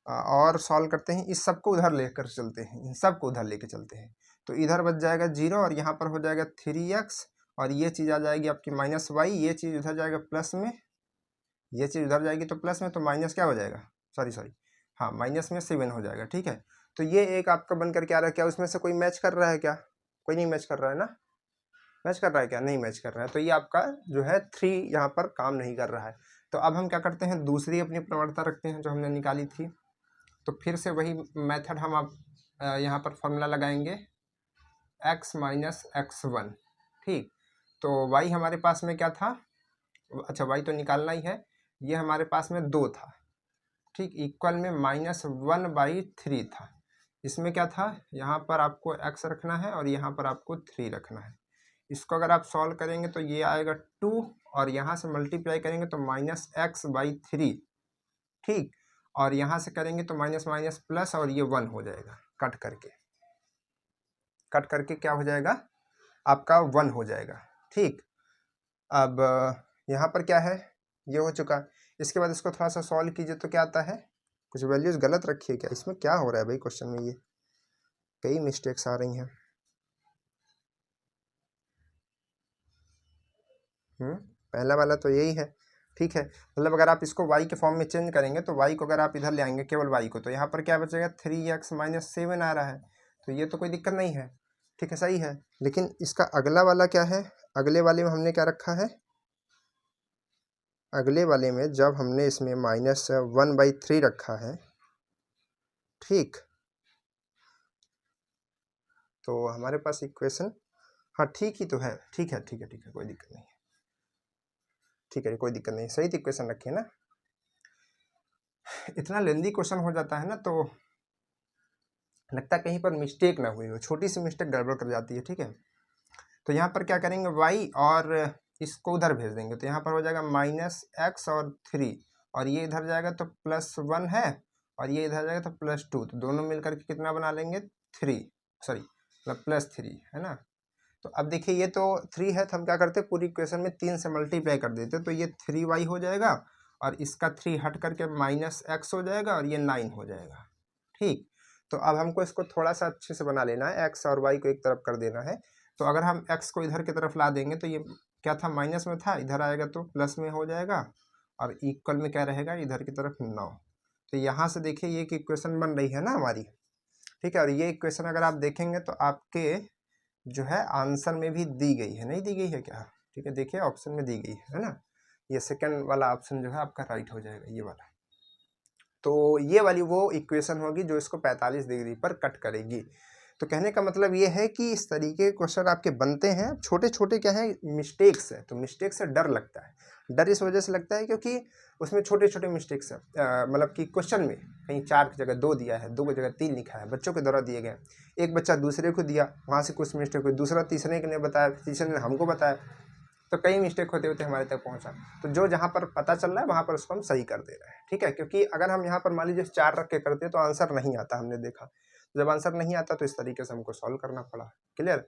और सॉल्व करते हैं। इस सब को उधर लेकर चलते हैं, इन सब को उधर लेके चलते हैं। तो इधर बच जाएगा 0 और यहाँ पर हो जाएगा 3x और ये चीज़ आ जाएगी आपकी -y, ये चीज़ उधर जाएगा प्लस में, ये चीज़ उधर जाएगी तो प्लस में, तो माइनस क्या हो जाएगा, सॉरी हाँ माइनस में 7 हो जाएगा। ठीक है, तो ये एक आपका बन करके आ रहा है। क्या उसमें से कोई मैच कर रहा है क्या? कोई नहीं मैच कर रहा है ना? मैच कर रहा है क्या? नहीं मैच कर रहा है। तो ये आपका जो है 3 यहाँ पर काम नहीं कर रहा है। तो अब हम क्या करते हैं, दूसरी अपनी प्रवणता रखते हैं जो हमने निकाली थी। तो फिर से वही मेथड हम आप यहाँ पर फॉर्मूला लगाएंगे x माइनस x1। ठीक, तो y हमारे पास में क्या था, अच्छा y तो निकालना ही है, ये हमारे पास में 2 था। ठीक, इक्वल में -1/3 था। इसमें क्या था, यहाँ पर आपको x रखना है और यहाँ पर आपको 3 रखना है। इसको अगर आप सॉल्व करेंगे तो ये आएगा 2 और यहाँ से मल्टीप्लाई करेंगे तो -x/3। ठीक, और यहाँ से करेंगे तो माइनस माइनस प्लस और ये 1 हो जाएगा, कट करके क्या हो जाएगा आपका 1 हो जाएगा। ठीक, अब यहाँ पर क्या है, ये हो चुका। इसके बाद इसको थोड़ा सा सॉल्व कीजिए तो क्या आता है, कुछ वैल्यूज गलत रखी है क्या? इसमें क्या हो रहा है भाई क्वेश्चन में, ये कई मिस्टेक्स आ रही हैं। पहला वाला तो यही है। ठीक है, मतलब अगर आप इसको y के फॉर्म में चेंज करेंगे तो y को अगर आप इधर ले आएंगे केवल y को, तो यहाँ पर क्या बचेगा 3x माइनस 7 आ रहा है। तो ये तो कोई दिक्कत नहीं है, ठीक है सही है। लेकिन इसका अगला वाला क्या है, अगले वाले में हमने क्या रखा है, अगले वाले में जब हमने इसमें -1/3 रखा है, ठीक, तो हमारे पास इक्वेशन, हाँ ठीक ही तो है, ठीक है कोई दिक्कत नहीं है, ठीक है कोई दिक्कत नहीं, सही इक्वेशन रखिए ना। इतना लेंदी क्वेश्चन हो जाता है ना तो लगता है कहीं पर मिस्टेक ना हुई हो, छोटी सी मिस्टेक गड़बड़ कर जाती है। ठीक है, तो यहाँ पर क्या करेंगे y और इसको उधर भेज देंगे, तो यहाँ पर हो जाएगा -x और 3 और ये इधर जाएगा तो +1 है और ये इधर जाएगा तो +2, तो दोनों मिलकर के कितना बना लेंगे 3, सॉरी मतलब +3 है ना। तो अब देखिए ये तो 3 है, तो हम क्या करते हैं पूरी इक्वेशन में 3 से मल्टीप्लाई कर देते, तो ये 3y हो जाएगा और इसका 3 हट करके -x हो जाएगा और ये 9 हो जाएगा। ठीक, तो अब हमको इसको थोड़ा सा अच्छे से बना लेना है, x और y को एक तरफ कर देना है। तो अगर हम x को इधर की तरफ ला देंगे तो ये क्या था, माइनस में था, इधर आएगा तो प्लस में हो जाएगा और इक्वल में क्या रहेगा, इधर की तरफ 9। तो यहाँ से देखिए ये एक इक्वेशन बन रही है ना हमारी। ठीक है, और ये इक्वेशन अगर आप देखेंगे तो आपके जो है आंसर में भी दी गई है, नहीं दी गई है क्या? ठीक है, देखिए ऑप्शन में दी गई है ना, ये सेकंड वाला ऑप्शन जो है आपका राइट हो जाएगा, ये वाला। तो ये वाली वो इक्वेशन होगी जो इसको 45 डिग्री पर कट करेगी। तो कहने का मतलब ये है कि इस तरीके के क्वेश्चन आपके बनते हैं, छोटे छोटे क्या है मिस्टेक्स है, तो मिस्टेक से डर लगता है। डर इस वजह से लगता है क्योंकि उसमें छोटे छोटे मिस्टेक्स है, मतलब कि क्वेश्चन में कहीं 4 की जगह 2 दिया है, 2 की जगह 3 लिखा है, बच्चों के द्वारा दिए गए, एक बच्चा दूसरे को दिया, वहाँ से कुछ मिस्टेक हुई, दूसरा तीसरे ने बताया, तीसरे ने हमको बताया, तो कई मिस्टेक होते होते हमारे तक पहुंचा। तो जो जहाँ पर पता चल रहा है वहाँ पर उसको हम सही कर दे रहे हैं। ठीक है, क्योंकि अगर हम यहाँ पर मान लीजिए 4 रख के करते तो आंसर नहीं आता, हमने देखा जब आंसर नहीं आता तो इस तरीके से हमको सॉल्व करना पड़ा। क्लियर,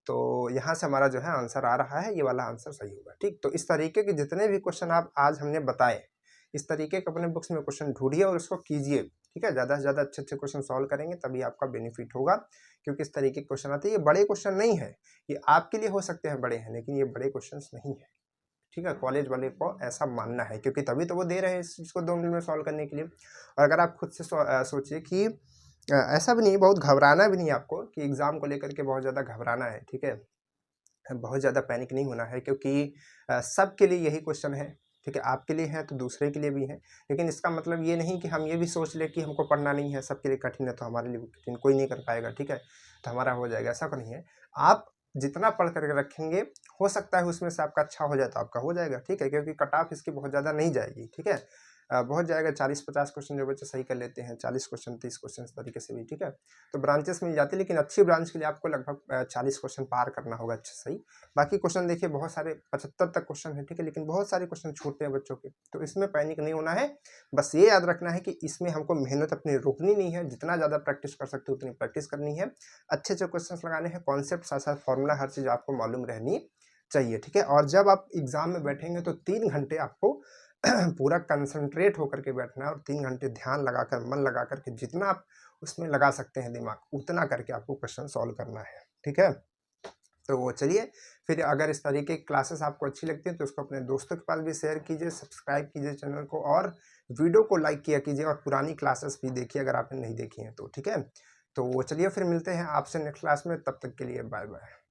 तो यहाँ से हमारा जो है आंसर आ रहा है, ये वाला आंसर सही होगा। ठीक, तो इस तरीके के जितने भी क्वेश्चन आप आज हमने बताए, इस तरीके के अपने बुक्स में क्वेश्चन ढूंढिए और उसको कीजिए। ठीक है, ज़्यादा से ज़्यादा अच्छे अच्छे क्वेश्चन सॉल्व करेंगे तभी आपका बेनिफिट होगा, क्योंकि इस तरीके के क्वेश्चन आते हैं। ये बड़े क्वेश्चन नहीं है, ये आपके लिए हो सकते हैं बड़े हैं, लेकिन ये बड़े क्वेश्चन नहीं है। ठीक है, कॉलेज वाले को ऐसा मानना है, क्योंकि तभी तो वो दे रहे हैं इस चीज़ को 2 मिनट में सॉल्व करने के लिए। और अगर आप खुद से सोचिए कि ऐसा भी नहीं, बहुत घबराना भी नहीं आपको कि एग्ज़ाम को लेकर के बहुत ज़्यादा घबराना है। ठीक है, बहुत ज़्यादा पैनिक नहीं होना है, क्योंकि सबके लिए यही क्वेश्चन है। ठीक है, आपके लिए है तो दूसरे के लिए भी है, लेकिन इसका मतलब ये नहीं कि हम ये भी सोच ले कि हमको पढ़ना नहीं है, सबके लिए कठिन है तो हमारे लिए कठिन, कोई नहीं कर पाएगा। ठीक है, तो हमारा हो जाएगा, ऐसा तो नहीं है। आप जितना पढ़ करके रखेंगे हो सकता है उसमें से आपका अच्छा हो जाए तो आपका हो जाएगा। ठीक है, क्योंकि कट ऑफ इसकी बहुत ज़्यादा नहीं जाएगी। ठीक है, बहुत जाएगा 40-50 क्वेश्चन जो बच्चे सही कर लेते हैं, 40 क्वेश्चन 30 क्वेश्चन इस तरीके से भी, ठीक है। तो ब्रांचेस मिल जाती है, लेकिन अच्छी ब्रांच के लिए आपको लगभग 40 क्वेश्चन पार करना होगा अच्छे सही। बाकी क्वेश्चन देखिए बहुत सारे 75 तक क्वेश्चन है, ठीक है, लेकिन बहुत सारे क्वेश्चन छूटते हैं बच्चों के, तो इसमें पैनिक नहीं होना है। बस ये याद रखना है कि इसमें हमको मेहनत अपनी रोकनी नहीं है, जितना ज़्यादा प्रैक्टिस कर सकते हो उतनी प्रैक्टिस करनी है, अच्छे अच्छे क्वेश्चन लगाने हैं, कॉन्सेप्ट साथ साथ फॉर्मूला हर चीज़ आपको मालूम रहनी चाहिए, ठीक है। और जब आप एग्जाम में बैठेंगे तो 3 घंटे आपको पूरा कंसंट्रेट होकर के बैठना है, और 3 घंटे ध्यान लगाकर, मन लगा करके जितना आप उसमें लगा सकते हैं दिमाग, उतना करके आपको क्वेश्चन सॉल्व करना है, ठीक है। तो चलिए, फिर अगर इस तरीके की क्लासेस आपको अच्छी लगती हैं तो उसको अपने दोस्तों के पास भी शेयर कीजिए, सब्सक्राइब कीजिए चैनल को, और वीडियो को लाइक किया कीजिए, और पुरानी क्लासेस भी देखिए अगर आपने नहीं देखी हैं तो, ठीक है। तो चलिए फिर मिलते हैं आपसे नेक्स्ट क्लास में, तब तक के लिए बाय बाय।